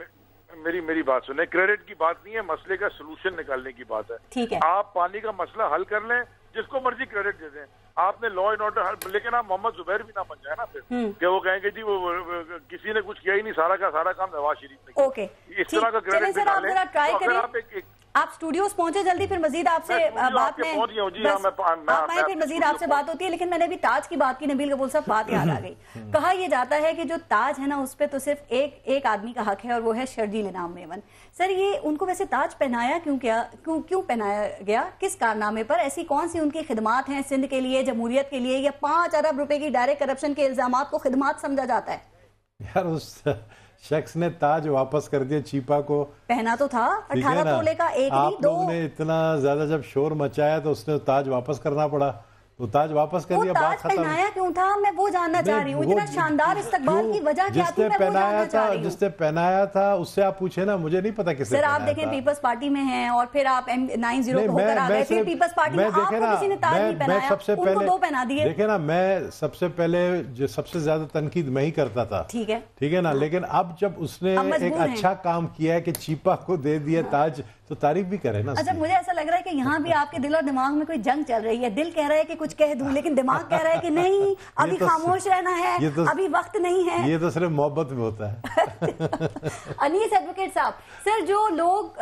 Speaker 8: मेरी बात सुने, क्रेडिट की बात नहीं है, मसले का सोल्यूशन निकालने की बात है।
Speaker 3: ठीक है,
Speaker 8: आप पानी का मसला हल कर लें, जिसको मर्जी क्रेडिट दे दें। आपने लॉ एंड ऑर्डर, लेकिन आप मोहम्मद जुबैर भी ना बन जाए ना फिर, कि वो कहेंगे जी वो किसी ने कुछ किया ही नहीं, सारा का सारा काम नवाज शरीफ ने।
Speaker 3: ओके,
Speaker 8: इस तरह का क्रेडिट निकालें।
Speaker 3: ट्राई करिए, आप स्टूडियोज पहुंचे जल्दी, फिर मजीद आपसे बात में आप आए, फिर मजीद आपसे बात होती है। लेकिन मैंने अभी ताज की बात की, नबील कबूल साहब, बात याद आ गई। कहा यह जाता है कि जो ताज है ना, उस पर तो सिर्फ एक आदमी का हक है, और वो है शर्जील इनाम मेमन। सर, ये उनको वैसे ताज पहनाया क्यों पहनाया गया, किस कारनामे पर? ऐसी कौन सी उनकी खिदमात हैं सिंध के लिए, जमहूरियत के लिए, या 5 अरब रुपए की डायरेक्ट करप्शन के इल्जामात को खिदमात समझा जाता है?
Speaker 2: यार, उस शख्स ने ताज वापस कर दिया, चीपा को
Speaker 3: पहना तो था 18 तोले का, एक नहीं दो।
Speaker 2: आपने इतना ज्यादा जब शोर मचाया तो उसने ताज वापस करना पड़ा, वो ताज वापस कर दिया, बात खत्म।
Speaker 3: पहनाया क्यों था, मैं वो जानना चाह रही हूँ। इतना शानदार इस्तकबाल की वजह क्या थी, मैं वो जानना चाह रही हूँ।
Speaker 2: जिसने पहनाया था उससे आप पूछे ना, मुझे नहीं पता किसने
Speaker 3: सर। आप देखें पीपल्स पार्टी में हैं और फिर आप M90 होकर आ गए थे पीपल्स पार्टी में, आपको किसी ने ताज नहीं पहनाया, उनको 2 पहना दिए।
Speaker 2: देखे ना, मैं सबसे पहले जो सबसे ज्यादा तनकीद मैं ही करता था, ठीक है ना, लेकिन अब जब उसने एक अच्छा काम किया है कि चीपा को दे दिया ताज, तो तारीफ भी करे ना।
Speaker 3: अच्छा, मुझे ऐसा लग रहा है कि यहाँ भी आपके दिल और दिमाग में कोई जंग चल रही है। दिल कह रहा है कि कुछ कह दूं, लेकिन दिमाग कह रहा है कि नहीं, अभी खामोश रहना है, अभी वक्त नहीं है।
Speaker 2: ये तो सिर्फ मोहब्बत में होता है।
Speaker 3: अनीस एडवोकेट साहब, सर जो लोग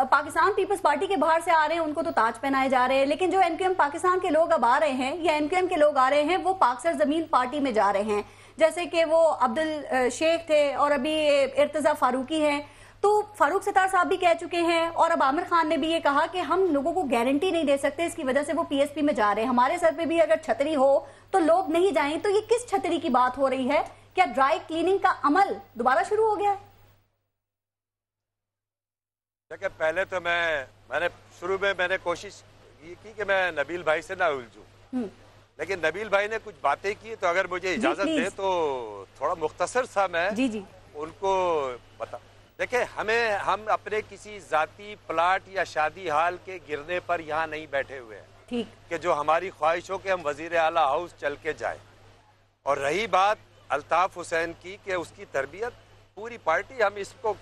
Speaker 3: पाकिस्तान पीपल्स पार्टी के बाहर से आ रहे हैं उनको तो ताज पहनाए जा रहे हैं, लेकिन जो MQM पाकिस्तान के लोग अब आ रहे हैं या MQM के लोग आ रहे हैं वो पाक सरजमीन पार्टी में जा रहे हैं, जैसे कि वो अब्दुल शेख थे और अभी इर्तजा फारूकी हैं। तो फारूक सत्तार साहब भी कह चुके हैं और अब आमिर खान ने भी ये कहा कि हम लोगों को गारंटी नहीं दे सकते, इसकी वजह से वो PSP में जा रहे हैं। हमारे सर पे भी अगर छतरी हो तो लोग नहीं जाएं। तो ये किस छतरी की बात हो रही है? क्या ड्राई क्लीनिंग का अमल दोबारा शुरू हो गया है?
Speaker 7: देखिए, पहले तो मैंने शुरू में मैंने कोशिश ये की कि मैं नबील भाई से ना उलझूं, लेकिन नबील भाई ने कुछ बातें की, तो अगर मुझे इजाजत दे तो थोड़ा मुख्तसर सा मैं उनको बता। देखिए, हम अपने किसी जाती प्लाट या शादी हाल के गिरने पर यहाँ नहीं बैठे हुए हैं, ठीक, कि जो हमारी ख्वाहिश हो कि हम वजीर आला हाउस चल के जाए। और रही बात अल्ताफ हुसैन की कि उसकी तरबियत पूरी पार्टी, हम इसको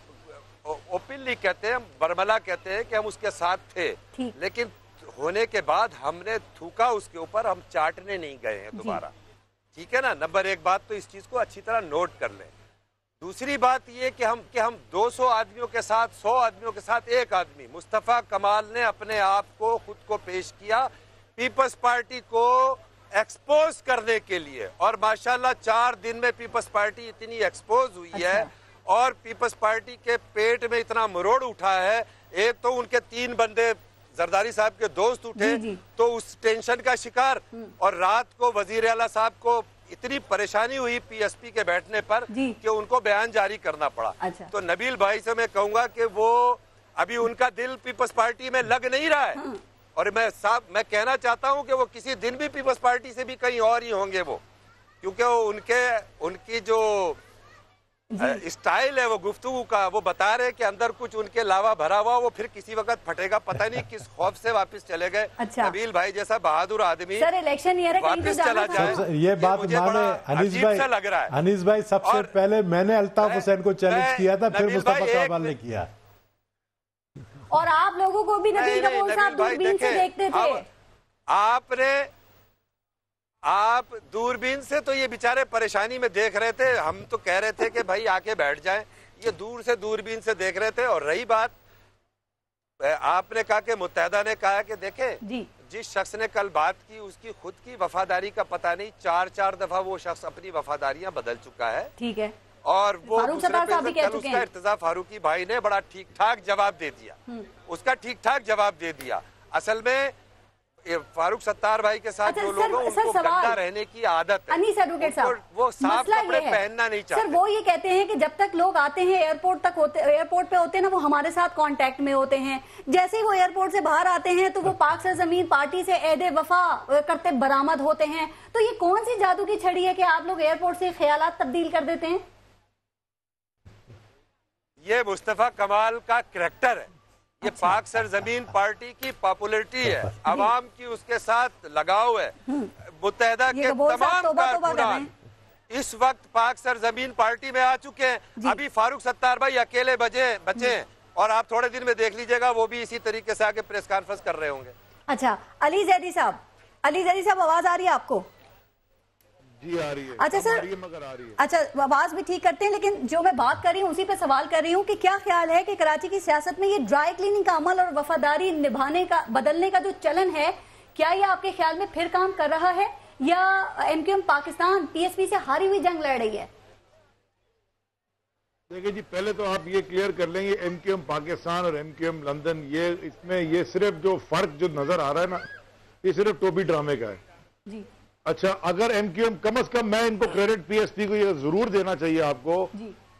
Speaker 7: ओपनली कहते हैं, बरमला कहते हैं कि हम उसके साथ थे, लेकिन होने के बाद हमने थूका उसके ऊपर, हम चाटने नहीं गए हैं दोबारा। ठीक है ना। नंबर 1 बात तो इस चीज को अच्छी तरह नोट कर लें। दूसरी बात ये कि हम 200 आदमियों के साथ, 100 आदमियों के साथ एक आदमी मुस्तफा कमाल ने अपने आप को खुद को पेश किया पीपल्स पार्टी को एक्सपोज करने के लिए, और माशाल्लाह 4 दिन में पीपल्स पार्टी इतनी एक्सपोज हुई है और पीपल्स पार्टी के पेट में इतना मरोड़ उठा है। एक तो उनके 3 बंदे जरदारी साहब के दोस्त उठे तो उस टेंशन का शिकार, और रात को वजीर आला साहब को इतनी परेशानी हुई PSP के बैठने पर कि उनको बयान जारी करना पड़ा। तो नबील भाई से मैं कहूंगा कि वो अभी उनका दिल पीपल्स पार्टी में लग नहीं रहा है, और मैं कहना चाहता हूं कि वो किसी दिन भी पीपल्स पार्टी से भी कहीं और ही होंगे वो, क्योंकि उनकी जो स्टाइल है वो गुफ्तगू का, वो बता रहे कि अंदर कुछ उनके लावा भरा हुआ, वो फिर किसी वक्त फटेगा, पता नहीं किस खौफ से वापस चले गए। नबील भाई जैसा बहादुर आदमी
Speaker 3: सर इलेक्शन ईयर है,
Speaker 2: वापस चला जाए, ये बात माने
Speaker 7: लग रहा है।
Speaker 2: अनीस भाई सबसे पहले मैंने अल्ताफ हुसैन को चैलेंज किया था, फिर मुस्तफा कमाल ने किया,
Speaker 3: और आप लोगों को भी नबील कपूर साहब दूरबीन से देखते थे।
Speaker 7: आप दूरबीन से तो ये बेचारे परेशानी में देख रहे थे, हम तो कह रहे थे कि भाई आके बैठ जाएं, ये दूर से दूरबीन से देख रहे थे। और रही बात, आपने कहा कि मुत्तहदा ने कहा कि देखें जिस शख्स ने कल बात की उसकी खुद की वफादारी का पता नहीं, 4 दफा वो शख्स अपनी वफादारियां बदल चुका है, ठीक है, और वो दूसरे पे कल उसका इर्तजा फारूकी भाई ने बड़ा ठीक ठाक जवाब दे दिया, उसका ठीक ठाक जवाब दे दिया। असल में फारूक सत्तार भाई के साथ जो लोग हैं उनको गंदा रहने की आदत है,
Speaker 3: अनीस एडवोकेट साहब,
Speaker 7: वो साफ कपड़े पहनना नहीं चाहते।
Speaker 3: सर वो ये कहते हैं कि जब तक लोग आते हैं एयरपोर्ट पे होते हैं ना, वो हमारे साथ कांटेक्ट में होते हैं, जैसे ही वो एयरपोर्ट से बाहर आते हैं तो वो पाक सरजमीन पार्टी से एहदे वफा करते बरामद होते हैं। तो ये कौन सी जादू की छड़ी है कि आप लोग एयरपोर्ट से ख्यालात तब्दील कर देते हैं?
Speaker 7: ये मुस्तफा कमाल का करैक्टर है, ये पाक सरजमीन पार्टी की पॉपुलैरिटी है, अवाम की उसके साथ लगाव है। मुत्तहदा के तमाम कारकुनान इस वक्त पाक सरजमीन पार्टी में आ चुके हैं। अभी फारूक सत्तार भाई अकेले बचे हैं, और आप थोड़े दिन में देख लीजिएगा वो भी इसी तरीके से आके प्रेस कॉन्फ्रेंस कर रहे होंगे।
Speaker 3: अच्छा, अली जैदी साहब, आवाज आ रही है आपको?
Speaker 8: जी आ रही है।
Speaker 3: अच्छा सर,
Speaker 8: मगर आ रही है।
Speaker 3: अच्छा, आवाज भी ठीक करते हैं, लेकिन जो मैं बात कर रही हूँ उसी पे सवाल कर रही हूँ कि क्या ख्याल है कि कराची की सियासत में ये ड्राई क्लीनिंग का अमल और वफादारी निभाने का, बदलने का जो चलन है, क्या ये आपके ख्याल में फिर काम कर रहा है या MQM पाकिस्तान PSP से हारी हुई जंग लड़ रही है?
Speaker 8: देखिए जी, पहले तो आप ये क्लियर कर लेंगे MQM पाकिस्तान और MQM लंदन, ये सिर्फ जो फर्क जो नजर आ रहा है ना, ये सिर्फ टोपी ड्रामे का है जी। अच्छा, अगर MQM कम से कम, मैं इनको क्रेडिट PSP को ये जरूर देना चाहिए आपको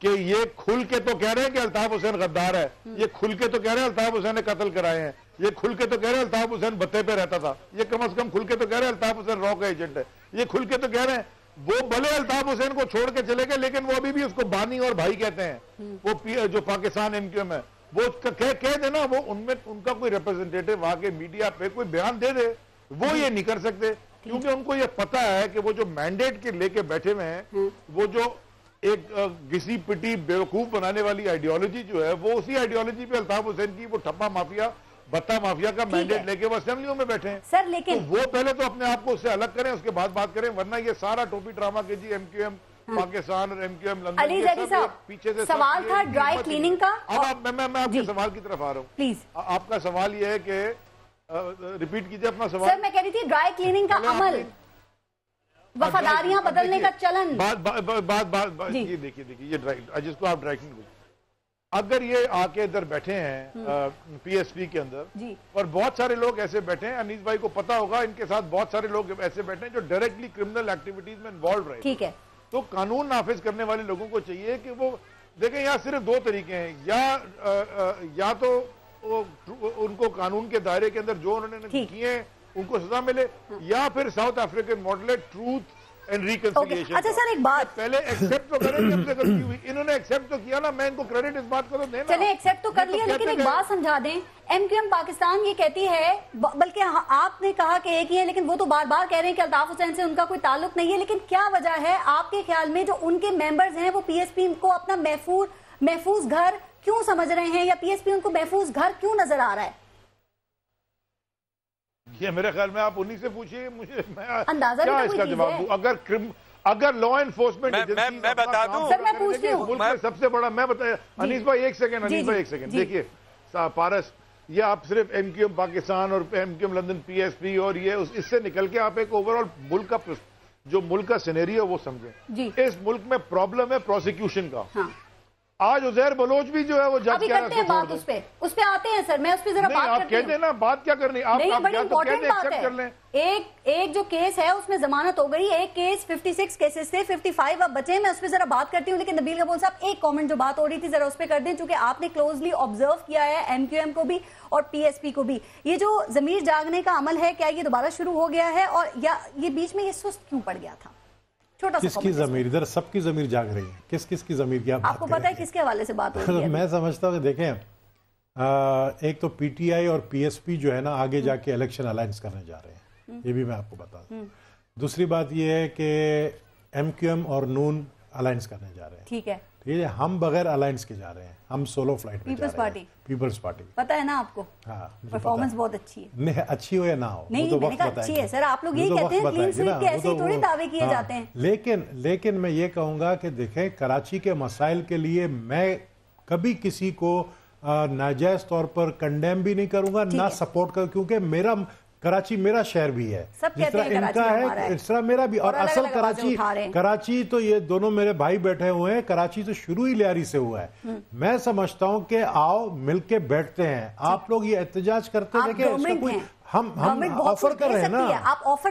Speaker 8: कि ये खुल के तो कह रहे हैं कि अल्ताफ हुसैन गद्दार है, ये खुल के तो कह रहे हैं अल्ताफ हुसैन ने कत्ल कराए हैं, ये खुल के तो कह रहे हैं अल्ताफ हुसैन भत्ते पे रहता था, ये कम से कम खुल के तो कह रहे हैं अल्ताफ हुसैन रॉ का एजेंट है, ये खुल के तो कह रहे हैं वो भले अल्ताफ हुसैन को छोड़ के चले गए लेकिन वो अभी भी उसको बानी और भाई कहते हैं। वो जो पाकिस्तान एमक्यूएम है वो कह देना, वो उनमें उनका कोई रिप्रेजेंटेटिव आके मीडिया पे कोई बयान दे दे, वो ये नहीं कर सकते क्योंकि उनको ये पता है कि वो जो मैंडेट के लेके बैठे हुए हैं, वो जो एक घिसी पिटी बेवकूफ बनाने वाली आइडियोलॉजी जो है वो उसी आइडियोलॉजी पे अल्ताफ हुसैन की वो ठप्पा माफिया भत्ता माफिया का मैंडेट लेके वो असेंबलियों में बैठे हैं
Speaker 3: सर। लेकिन
Speaker 8: तो वो पहले तो अपने आप को उससे अलग करें, उसके बाद बात करें, वरना ये सारा टोपी ड्रामा के जी एमक्यूएम पाकिस्तान और एमक्यूएम लंदन
Speaker 3: अली जैदी साहब
Speaker 8: पीछे से
Speaker 3: सवाल था ड्राई क्लीनिंग का।
Speaker 8: अब मैं आपके सवाल की तरफ आ रहा हूँ
Speaker 3: प्लीज।
Speaker 8: आपका सवाल ये है कि रिपीट कीजिए अपना सवाल।
Speaker 3: सर मैं कह रही थी ड्राई क्लीनिंग का अमल, वफादारियां बदलने का चलन।
Speaker 8: बात ये देखिए ये जिसको आप ड्राई क्लीनिंग, अगर ये आके इधर बैठे हैं पीएसपी के अंदर और बहुत सारे लोग ऐसे बैठे हैं, अनीस भाई को पता होगा, इनके साथ बहुत सारे लोग ऐसे बैठे हैं जो डायरेक्टली क्रिमिनल एक्टिविटीज में इन्वॉल्व रहे।
Speaker 3: ठीक है,
Speaker 8: तो कानून नाफिज करने वाले लोगों को चाहिए कि वो देखें, यहाँ सिर्फ दो तरीके हैं, या तो उनको कानून के दायरे के अंदर जो उन्होंने किए उनको सजा मिले, या फिर साउथ अफ्रीकन मॉडल है ट्रूथ एंड रिकंसिलिएशन।
Speaker 3: अच्छा सर एक बात,
Speaker 8: पहले एक्सेप्ट तो करें जब से गलती हुई, इन्होंने एक्सेप्ट तो किया ना, मैं इनको क्रेडिट इस बात को तो देना।
Speaker 3: चले एक्सेप्ट तो कर लिया, लेकिन एक बात समझा दें, एमक्यूएम पाकिस्तान ये कहती है, बल्कि आपने कहा कि एक ही है, लेकिन वो तो बार बार कह रहे हैं कि अल्ताफ हुसैन से उनका कोई ताल्लुक नहीं है, लेकिन क्या वजह है आपके ख्याल में जो उनके मेंबर्स हैं वो पीएसपी को अपना महफूज घर क्यों समझ रहे हैं, या पीएसपी उनको महफूज घर क्यों नजर आ रहा है?
Speaker 8: ये मेरे ख्याल में आप उन्हीं से पूछिए, मुझे मैं
Speaker 3: अंदाजा
Speaker 8: क्या इसका जवाब दूं। अगर लॉ एनफोर्समेंट
Speaker 7: मैं बता दूं
Speaker 3: सर, मैं पूछती हूँ
Speaker 8: मुल्क में सबसे बड़ा, मैं बताया अनीस भाई एक सेकंड, अनीस भाई एक सेकंड देखिए पारस, ये आप सिर्फ एमक्यूएम पाकिस्तान और एमक्यूएम लंदन पीएसपी और ये इससे निकल के आप एक ओवरऑल मुल्क का जो मुल्क का सिनेरियो वो समझें। इस मुल्क में प्रॉब्लम है प्रोसिक्यूशन का। आज उजैर बलोच भी जो है वो जज कह रहा है,
Speaker 3: बात उस पे आते हैं सर, मैं उस पे जरा बात करती हूं।
Speaker 8: कहते हैं ना, बात क्या करनी, आप
Speaker 3: बड़ी इंपॉर्टेंट बात है। एक जो केस है उसमें जमानत हो गई, एक केस 56 केसेस थे, 55 अब बचे, मैं उस पर जरा बात करती हूँ। लेकिन नबील कपूर साहब एक कमेंट जो बात हो रही थी जरा उस पर कर दें, चूंकि आपने क्लोजली ऑब्जर्व किया है एमक्यूएम को भी और पीएसपी को भी। ये जो जमीर जागने का अमल है, क्या ये दोबारा शुरू हो गया है, और या ये बीच में ये सुस्त क्यों पड़ गया था?
Speaker 2: किसकी जमीर, इधर सबकी जमीर जाग रही है, किस की जमीर की
Speaker 3: आपको पता है किसके हवाले से बात हो रही है?
Speaker 2: मैं समझता हूँ कि देखें, एक तो पीटीआई और पीएसपी जो है ना आगे जाके इलेक्शन अलायंस करने जा रहे हैं, ये भी मैं आपको बता दूं। दूसरी बात ये है कि एमक्यूएम और नून अलायंस करने जा रहे हैं।
Speaker 3: ठीक है,
Speaker 2: हम बगैर अलायंस के जा रहे हैं, हम सोलो फ्लाइट में जा रहे हैं। पीपल्स पार्टी
Speaker 3: पता है ना आपको?
Speaker 2: हाँ,
Speaker 3: परफॉर्मेंस बहुत अच्छी है।
Speaker 2: नहीं, अच्छी हो या ना हो
Speaker 3: नहीं,
Speaker 2: तो
Speaker 3: मैंने कहा अच्छी है सर, आप लोग यही कहते हैं क्लीन स्वीप के, ऐसे ही थोड़ी दावे किए जाते हैं।
Speaker 2: लेकिन मैं ये कहूंगा कि देखें, कराची के मसाइल के लिए मैं कभी किसी को नाजायज तौर पर कंडेम भी नहीं करूंगा, ना सपोर्ट कर, क्योंकि कराची मेरा शहर भी है, जिस तरह इनका है इस तरह मेरा भी। और असल कराची तो ये दोनों मेरे भाई बैठे हुए हैं, कराची तो शुरू ही लियारी से हुआ है। मैं समझता हूं कि आओ मिलके बैठते हैं, आप लोग ये एहतजाज करते हैं कि उसका कोई हम ऑफर कर रहे हैं ना,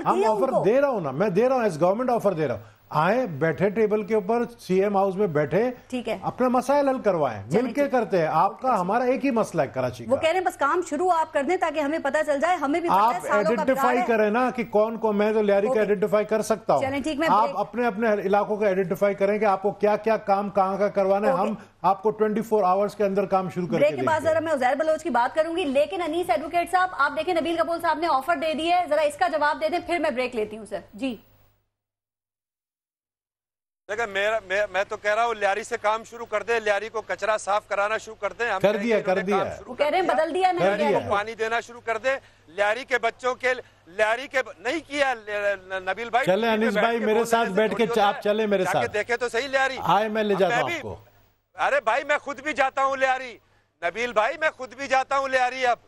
Speaker 2: हम ऑफर दे रहा हूं ना, मैं दे रहा हूं, एज गवर्नमेंट ऑफर दे रहा हूं, आए बैठे टेबल के ऊपर सीएम हाउस में बैठे,
Speaker 3: ठीक है,
Speaker 2: अपना मसाइल हल करवाएं, मिलके करते हैं। आपका हमारा एक ही मसला है कराची का।
Speaker 3: वो कह रहे हैं बस काम शुरू आप कर दें ताकि हमें पता चल जाए, हमें भी
Speaker 2: आप आइडेंटिफाई करें ना कि कौन को, मैं तो लियारी का आइडेंटिफाई कर सकता हूँ, आप अपने अपने इलाकों का आइडेंटिफाई करें कि आपको क्या क्या काम कहाँ का करवाना है, हम आपको 24 आवर्स के अंदर काम शुरू करेंगे।
Speaker 3: ब्रेक के बाद जरा मैं उजैर बलोच की बात करूंगी, लेकिन अनीस एडवोकेट साहब आप देखें, नबील कपूर साहब ने ऑफर दे दी है, जरा इसका जवाब दे दें, फिर मैं ब्रेक लेती हूँ सर जी।
Speaker 7: देखिए मैं तो कह रहा हूँ लियारी से काम शुरू कर दे, लियारी को कचरा साफ कराना शुरू कर दे।
Speaker 2: कर दिया
Speaker 3: वो कह रहे हैं बदल दिया, नहीं
Speaker 7: पानी देना शुरू कर दे, लियारी के बच्चों के, लियारी के नहीं किया नबील भाई।
Speaker 2: चले अनीस भाई मेरे साथ बैठ के, आप चले मेरे साथ,
Speaker 7: देखे तो सही लियारी
Speaker 2: आए, मैं ले जाता हूँ आपको।
Speaker 7: अरे भाई मैं खुद भी जाता हूँ लियारी, नबील भाई मैं खुद भी जाता हूँ लियारी। अब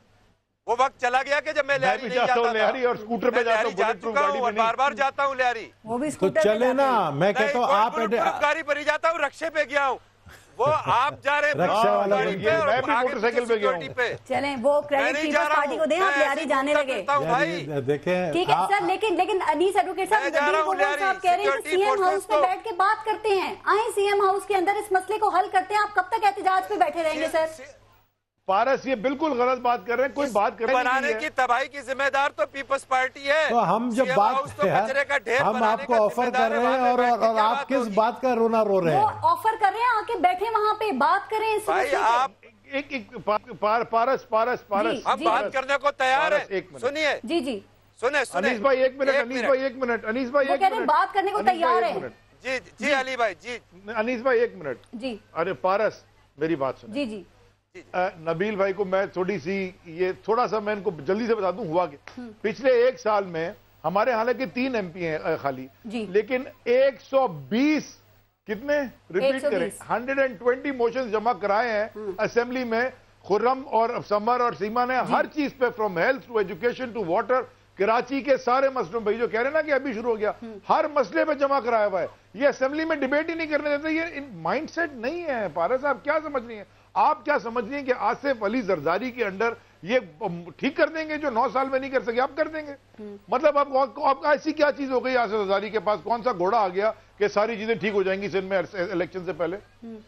Speaker 7: वो वक्त चला गया कि जब मैं लियारी नहीं जाता था,
Speaker 8: लियारी और स्कूटर पे जाता हूं,
Speaker 7: जा चुका हूं और बार-बार जाता हूं लियारी।
Speaker 3: वो भी
Speaker 2: तो चले ना, मैं कहता हूं आप
Speaker 7: गाड़ी पर ही जाता हूं, रक्शे पे गया हूं, वो आप जा रहे
Speaker 2: रक्षा वाला
Speaker 8: मैं भी मोटरसाइकिल पे गया हूं।
Speaker 3: चलें वो क्रेडिट पीपल्स पार्टी को दें, आप लियारी जाने लगे।
Speaker 2: देखें
Speaker 3: ठीक है सर, लेकिन अनीस एडवोकेट साहब कह रहे हैं सीएम हाउस पे बैठ के बात करते हैं, आए सीएम हाउस के अंदर इस मसले को हल करते हैं। आप कब तक एहतजाज पे बैठे रहेंगे सर?
Speaker 9: पारस ये बिल्कुल गलत बात कर रहे हैं, कोई बात करने
Speaker 7: बनाने की तबाही की जिम्मेदार तो पीपल्स पार्टी है।
Speaker 2: तो हम जब बात हम आपको ऑफर कर रहे हैं और आप किस बात का रोना रो रहे हैं?
Speaker 3: ऑफर कर रहे हैं, आके बैठे वहाँ पे बात करें।
Speaker 7: भाई आप
Speaker 9: पारस
Speaker 7: हम बात करने को तैयार है। सुनिए
Speaker 3: जी जी
Speaker 7: सुने
Speaker 9: अनीस भाई एक मिनट, अनीस भाई एक मिनट, अनीस भाई एक मिनट,
Speaker 3: बात करने को तैयार है।
Speaker 7: जी जी अली भाई जी,
Speaker 9: अनीस भाई एक मिनट
Speaker 3: जी।
Speaker 9: अरे पारस मेरी बात सुनो
Speaker 3: जी जी।
Speaker 9: नबील भाई को मैं थोड़ा सा मैं इनको जल्दी से बता दूं हुआ कि पिछले 1 साल में हमारे हालांकि 3 MP हैं खाली, लेकिन 120 कितने रिपीट करें 120 मोशन जमा कराए हैं असेंबली में। खुर्रम और समर और सीमा ने हर चीज पे, from health to education to water, Karachi के सारे मसलों पे, जो कह रहे हैं ना कि अभी शुरू हो गया, हर मसले पे जमा कराया हुआ है। ये असेंबली में डिबेट ही नहीं करने देते। ये माइंडसेट नहीं है। पारस साहब क्या समझ रही हैं आप? क्या समझ रही हैं कि आसिफ अली जरदारी के अंडर ये ठीक कर देंगे जो 9 साल में नहीं कर सके, आप कर देंगे? मतलब अब ऐसी क्या चीज हो गई आसिफ जरदारी के पास? कौन सा घोड़ा आ गया कि सारी चीजें ठीक हो जाएंगी सिंध में इलेक्शन से पहले?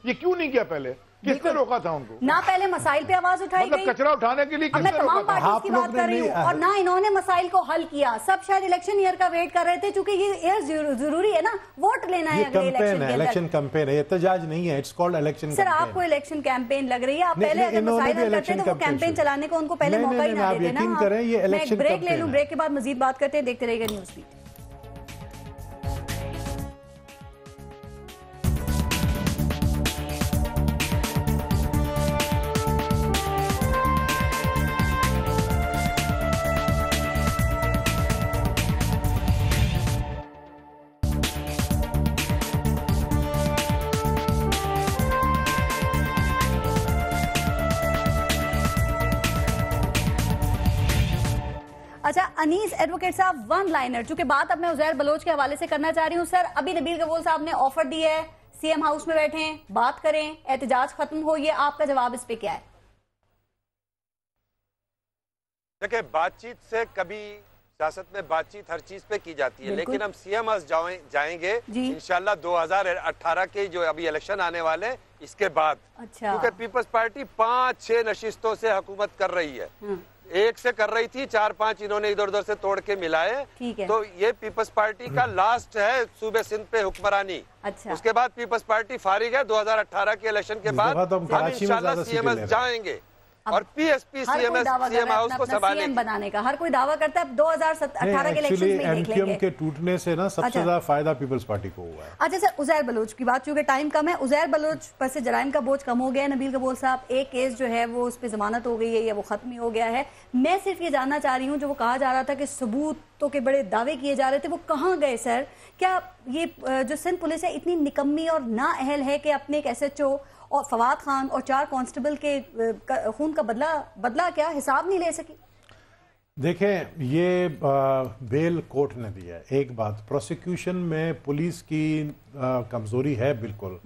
Speaker 9: ये क्यों नहीं किया पहले? किसने रोका था उनको?
Speaker 3: ना पहले मसाइल पे आवाज उठाई गई,
Speaker 9: कचरा उठाने के लिए
Speaker 3: मैं तमाम पार्टीज की बात कर रही हूँ, और ना इन्होंने मसाइल को हल किया। सब शायद इलेक्शन ईयर का वेट कर रहे थे, क्योंकि ये ईयर जरूरी है ना, वोट लेना है अगले इलेक्शन के।
Speaker 2: इलेक्शन कैंपेन है, एहतजाज नहीं है, इट्स कॉल्ड इलेक्शन।
Speaker 3: सर आपको इलेक्शन कैंपेन लग रही है? आप पहले अगर मसाइल हल करते तो वो कैंपेन चलाने को उनको पहले मौका ही ना देते ना। मैं एक ब्रेक ले लूं, ब्रेक के बाद मजीद बात करते हैं। देखते रहिएगा न्यूज़ बीट। अच्छा अनीस एडवोकेट साहब, वन लाइनर, चूंकि बात अब मैं उजैर बलोच के हवाले से करना चाह रही हूं। सर अभी नबील कबूल साहब ने ऑफर दी है, सीएम हाउस में बैठे हैं, बात करें, एहतजाज खत्म हो, ये आपका जवाब इस पे क्या है?
Speaker 7: देखिए बातचीत से कभी सियासत में बातचीत हर चीज पे की जाती है, लेकिन हम सीएम हाउस जाएंगे इंशाल्लाह 2018 के जो अभी इलेक्शन आने वाले इसके बाद।
Speaker 3: अच्छा।
Speaker 7: क्योंकि पीपल्स पार्टी 5-6 नशिस्तों से हुकूमत कर रही है, एक से कर रही थी, 4-5 इन्होंने इधर उधर से तोड़ के मिलाए। तो ये पीपल्स पार्टी का लास्ट है सूबे सिंध पे हुक्मरानी।
Speaker 3: अच्छा।
Speaker 7: उसके बाद पीपल्स पार्टी फारिग है। 2018 के इलेक्शन के बाद हम इंशाल्लाह सीएम जाएंगे और पीएसपी सीएम हाउस को संभालेंगे।
Speaker 3: बनाने का हर कोई दावा करता है। 2018 के इलेक्शन में देख लेंगे।
Speaker 2: के टूटने से ना सबसे ज्यादा फायदा पीपल्स पार्टी को हुआ है।
Speaker 3: अच्छा सर, उजैर बलोच की बात, चूंकि टाइम कम है, उजैर बलोच पर से जराइम का बोझ कम हो गया है। नबील कबूल साहब, एक केस जो है वो उस पर जमानत हो गई है या वो खत्म ही हो गया है। मैं सिर्फ ये जानना चाह रही हूँ, जो वो कहा जा रहा था कि सबूतों के बड़े दावे किए जा रहे थे, वो कहाँ गए सर? क्या ये जो सिंध पुलिस है इतनी निकम्मी और नाअहल है कि अपने एक SHO और फवाद खान और 4 कांस्टेबल के खून का बदला क्या हिसाब नहीं ले सकी?
Speaker 2: देखें, ये बेल कोर्ट ने दिया है। एक बात, प्रोसिक्यूशन में पुलिस की कमजोरी है बिल्कुल।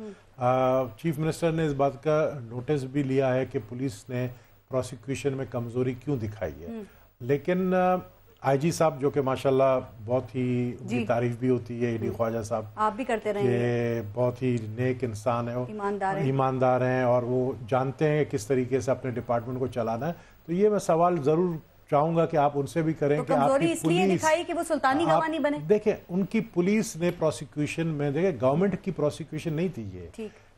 Speaker 2: चीफ मिनिस्टर ने इस बात का नोटिस भी लिया है कि पुलिस ने प्रोसिक्यूशन में कमजोरी क्यों दिखाई है, लेकिन IG साहब जो कि माशाल्लाह बहुत ही उनकी तारीफ भी होती है, ईडी ख्वाजा साहब,
Speaker 3: आप भी करते रहे,
Speaker 2: बहुत ही नेक इंसान है,
Speaker 3: ईमानदार
Speaker 2: हैं और वो जानते हैं किस तरीके से अपने डिपार्टमेंट को चलाना है। तो ये मैं सवाल जरूर चाहूंगा कि आप उनसे भी करें कि आपकी
Speaker 3: इसलिए दिखाई कि वो सुल्तानी गवाह नहीं बने।
Speaker 2: देखें, उनकी पुलिस ने प्रोसिक्यूशन में, देखें गवर्नमेंट की प्रोसिक्यूशन नहीं थी,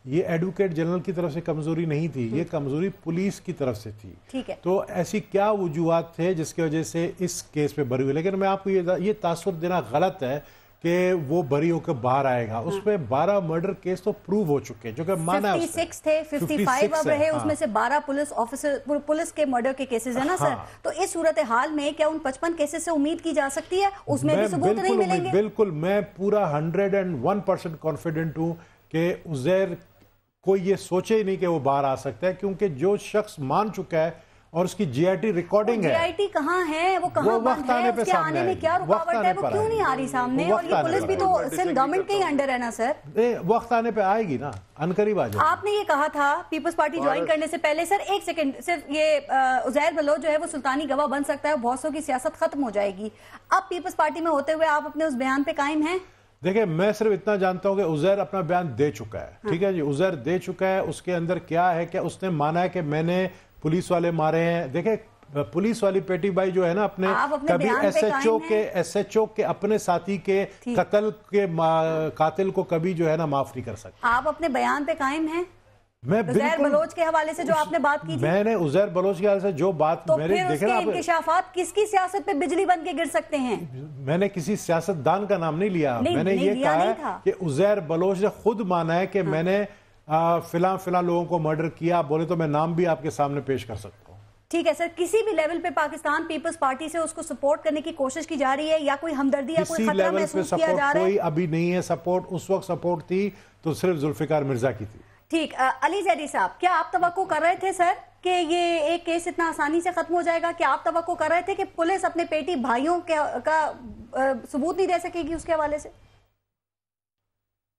Speaker 2: ये एडवोकेट जनरल की तरफ से कमजोरी नहीं थी, ये कमजोरी पुलिस की तरफ से थी।
Speaker 3: ठीक है।
Speaker 2: तो ऐसी क्या वजूहात थे जिसकी वजह से इस केस पे बरी हुई? लेकिन मैं आपको ये तासुर देना गलत है कि वो बरी होकर बाहर आएगा। उसमें 12 मर्डर केस तो प्रूव हो चुके हैं, जो कि माना
Speaker 3: 56 थे, 55 अब रहे, उसमें से 12 पुलिस ऑफिसर, पुलिस के मर्डर के केसेस है ना सर। तो इस सूरत हाल में क्या उन 55 केसेस से उम्मीद की जा सकती है उसमें भी सबूत नहीं मिलेंगे?
Speaker 2: बिल्कुल, मैं पूरा 101% कॉन्फिडेंट हूँ कि उजैर कोई ये सोचे ही नहीं कि वो बाहर आ सकता है, क्योंकि जो शख्स मान चुका है और उसकी GIT रिकॉर्डिंग है।
Speaker 3: GIT कहाँ है? वो कहाँ बंद है? उसके आने में क्या रुकावट है? वो क्यों नहीं आ रही सामने? और ये पुलिस भी तो सिर्फ गवर्नमेंट के ही अंडर है ना सर।
Speaker 2: वक्त आने पे आएगी ना, अनकरीब आ जाएगी।
Speaker 3: आपने ये कहा था पीपल्स पार्टी ज्वाइन करने से पहले, सर एक सेकंड, सिर्फ ये उजैर बलोच जो है वो सुल्तानी गवाह बन सकता है, बहुत सौ की सियासत खत्म हो जाएगी। अब पीपल्स पार्टी में होते हुए आप अपने उस बयान पे कायम हैं?
Speaker 2: देखिए, मैं सिर्फ इतना जानता हूं कि उजैर अपना बयान दे चुका है। ठीक है जी, उजैर दे चुका है। उसके अंदर क्या है कि उसने माना है कि मैंने पुलिस वाले मारे हैं। देखे पुलिस वाली पेटी बाई जो है ना, अपने कभी एसएचओ के अपने साथी के कत्ल के कातिल को कभी जो है ना माफ नहीं कर सकते।
Speaker 3: आप अपने बयान पे कायम हैं?
Speaker 2: मैं
Speaker 3: उज़ैर बलोच के हवाले से जो आपने बात की थी,
Speaker 2: मैंने उज़ैर बलोच के हवाले से जो बात
Speaker 3: तो
Speaker 2: मेरे
Speaker 3: फिर उसके इंकिशाफात किसकी सियासत पे बिजली बन के गिर सकते हैं?
Speaker 2: मैंने किसी सियासतदान का नाम नहीं लिया, मैंने ये कहा कि उज़ैर बलोच ने खुद माना है कि मैंने फिलहाल लोगों को मर्डर किया। बोले तो मैं नाम भी आपके सामने पेश कर सकता हूँ।
Speaker 3: ठीक है सर, किसी भी लेवल पे पाकिस्तान पीपल्स पार्टी से उसको सपोर्ट करने की कोशिश की जा रही है या कोई हमदर्दी या कोई खतरा महसूस किया जा रहा है?
Speaker 2: कोई अभी नहीं है सपोर्ट। उस वक्त सपोर्ट थी तो सिर्फ जुल्फिकार मिर्जा की थी।
Speaker 3: ठीक, अली जैदी साहब, क्या आप तवक्को कर रहे थे सर कि ये एक केस इतना आसानी से खत्म हो जाएगा? क्या आप तवक्को कर रहे थे कि पुलिस अपने पेटी भाइयों का सबूत नहीं दे सकेगी उसके हवाले से?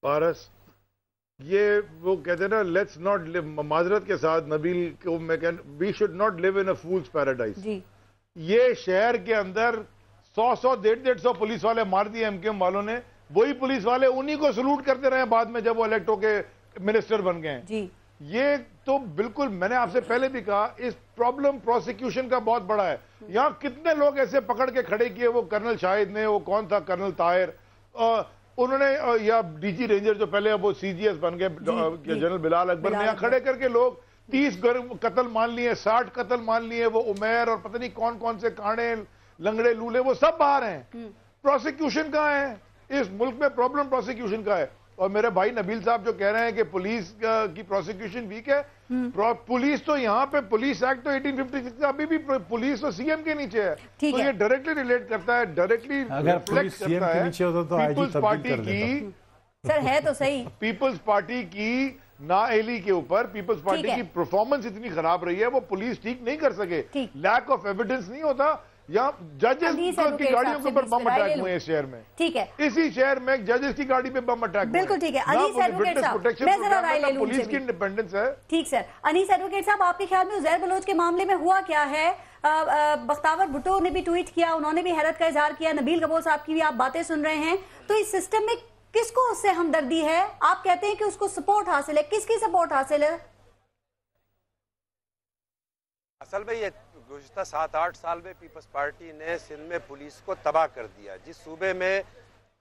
Speaker 9: पारस, ये वो कहते हैं ना, लेट्स नॉट लिव, माजरत के साथ नबील को मैं कह, we should not live in a fool's paradise. ये शहर के अंदर 100 150 पुलिस वाले मार दिए एमकेएम वालों ने। वही पुलिस वाले उन्हीं को सलूट करते रहे बाद में जब वो इलेक्ट होके मिनिस्टर बन गए जी। ये तो बिल्कुल, मैंने आपसे पहले भी कहा, इस प्रॉब्लम प्रोसिक्यूशन का बहुत बड़ा है। यहाँ कितने लोग ऐसे पकड़ के खड़े किए, वो कर्नल शाहिद ने, वो कौन था कर्नल ताहिर, उन्होंने, या डीजी रेंजर जो पहले अब वो सीजीएस बन गए जनरल बिलाल अकबर ने, यहाँ खड़े करके लोग 30 कत्ल मान लिए, 60 कत्ल मान लिए। वो उमेर और पता नहीं कौन कौन से कांडे लंगड़े लूले वो सब बाहर हैं। प्रोसिक्यूशन कहाँ है? इस मुल्क में प्रॉब्लम प्रोसिक्यूशन का है। और मेरे भाई नबील साहब जो कह रहे हैं कि पुलिस की प्रोसिक्यूशन वीक है, पुलिस तो यहाँ पे पुलिस एक्ट तो 1856 अभी भी पुलिस तो सीएम के नीचे है, तो ये डायरेक्टली रिलेट करता है, डायरेक्टली रिफ्लेक्ट करता है पीपल्स पार्टी की।
Speaker 3: सर है तो सही,
Speaker 9: पीपल्स पार्टी की नाअहली के ऊपर पीपल्स पार्टी की परफॉर्मेंस इतनी खराब रही है, वो पुलिस ठीक नहीं कर सके। लैक ऑफ एविडेंस नहीं होता, या जजेस की गाड़ियों के ऊपर बम अटैक हुए इस शहर में।
Speaker 3: ठीक है,
Speaker 9: इसी शहर में जजेस की गाड़ी पे बम अटैक।
Speaker 3: बिल्कुल ठीक है। अनीस एडवोकेट साहब, मैं जरा राय ले लूं,
Speaker 9: पुलिस की इंडिपेंडेंस है।
Speaker 3: ठीक सर, अनीस एडवोकेट साहब, आपके ख्याल में उज़ैर बलोच के मामले में हुआ क्या है? बख्तावर भुट्टो ने भी ट्वीट किया, उन्होंने भी हैरत का इजहार किया, नबील कबूल साहब की भी आप बातें सुन रहे हैं। तो इस सिस्टम में किसको उससे हमदर्दी है? आप कहते हैं कि उसको सपोर्ट हासिल है, किसकी सपोर्ट हासिल है?
Speaker 7: असल में ये गुज़िश्ता 7-8 साल में पीपल्स पार्टी ने सिंध में पुलिस को तबाह कर दिया। जिस सूबे में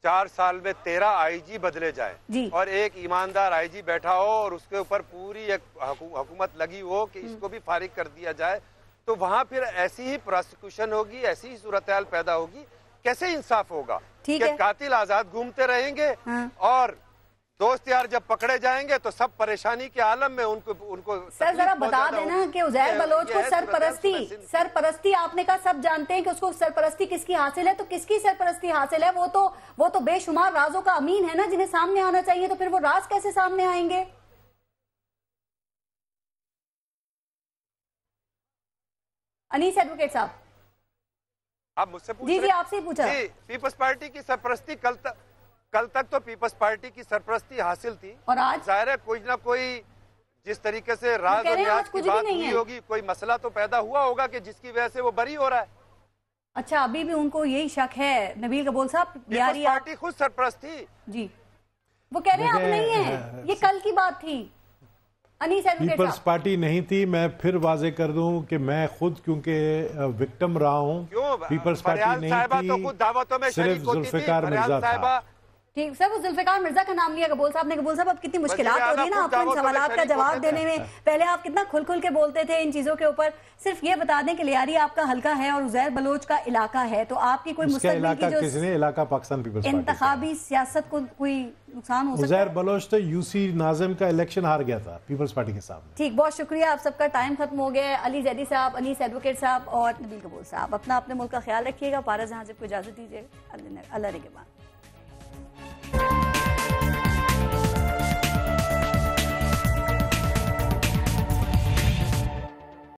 Speaker 7: 4 साल में 13 आईजी बदले जाए और एक ईमानदार आईजी बैठा हो और उसके ऊपर पूरी एक हुकूमत लगी हो कि इसको भी फारिग कर दिया जाए, तो वहां फिर ऐसी ही प्रोसिक्यूशन होगी, ऐसी ही सूरत हाल पैदा होगी। कैसे इंसाफ होगा कि कातिल आजाद घूमते रहेंगे और दोस्त यार जब पकड़े जाएंगे तो सब परेशानी के आलम में उनको
Speaker 3: सर जरा बता देना कि उज़ैर बलोच को सरपरस्ती आपने कहा, सब जानते हैं कि उसको सरपरस्ती किसकी हासिल है, तो किसकी सरपरस्ती हासिल है? वो तो बेशुमार राजों का अमीन है ना, जिन्हें सामने आना चाहिए। तो फिर वो राज कैसे सामने आएंगे? अनीस एडवोकेट साहब,
Speaker 7: आप मुझसे पूछ रहे?
Speaker 3: जी आपसे ही पूछा।
Speaker 7: पीपल्स पार्टी की सरपरस्ती कल तक तो पीपल्स पार्टी की सरपरस्ती हासिल थी,
Speaker 3: और आज
Speaker 7: जाहिर है कोई ना कोई जिस तरीके से राज और न्याज की बात हुई होगी, कोई मसला तो पैदा हुआ होगा कि जिसकी वजह से वो बरी हो रहा है।
Speaker 3: अच्छा, अभी भी उनको यही शक है? नबील कबूल साहब,
Speaker 7: पीपल्स पार्टी खुद सरपरस्त थी जी,
Speaker 3: वो कह रहे हैं अब नहीं है, ये कल की बात थी।
Speaker 2: पीपल्स पार्टी नहीं थी। मैं फिर वाजे कर दूं कि मैं खुद क्योंकि विक्टिम रहा हूं, पीपल्स पार्टी नहीं थी, सिर्फ जुल्फिकार मिर्जा था।
Speaker 3: ठीक सर, वो जुल्फिकार मिर्जा का नाम लिया कबूल साहब ने। कबूल साहब, अब कितनी मुश्किलात हो रही है ना आपको इन सवालात का जवाब देने में। पहले आप कितना खुल के बोलते थे इन चीजों के ऊपर। सिर्फ ये बता दें कि लियारी आपका हल्का है और उज़ैर बलोच का इलाका है, तो आपकी कोई मुस्तकबिल की जो
Speaker 2: किसने इलाका पाकिस्तान पीपल्स पार्टी
Speaker 3: इंतखाबी सियासत को कोई नुकसान हो सकता है?
Speaker 2: उज़ैर बलोच तो यूसी नाज़िम का इलेक्शन हार गया था पीपल्स पार्टी के सामने।
Speaker 3: ठीक, बहुत शुक्रिया, आप सबका टाइम खत्म हो गया है। अली जैदी साहब, अनीस एडवोकेट साहब और नबील कबूल साहब, अपना अपने मुल्क का ख्याल रखिएगा। पारस जहां से इजाजत दीजिएगा। अल्लाह के बाद।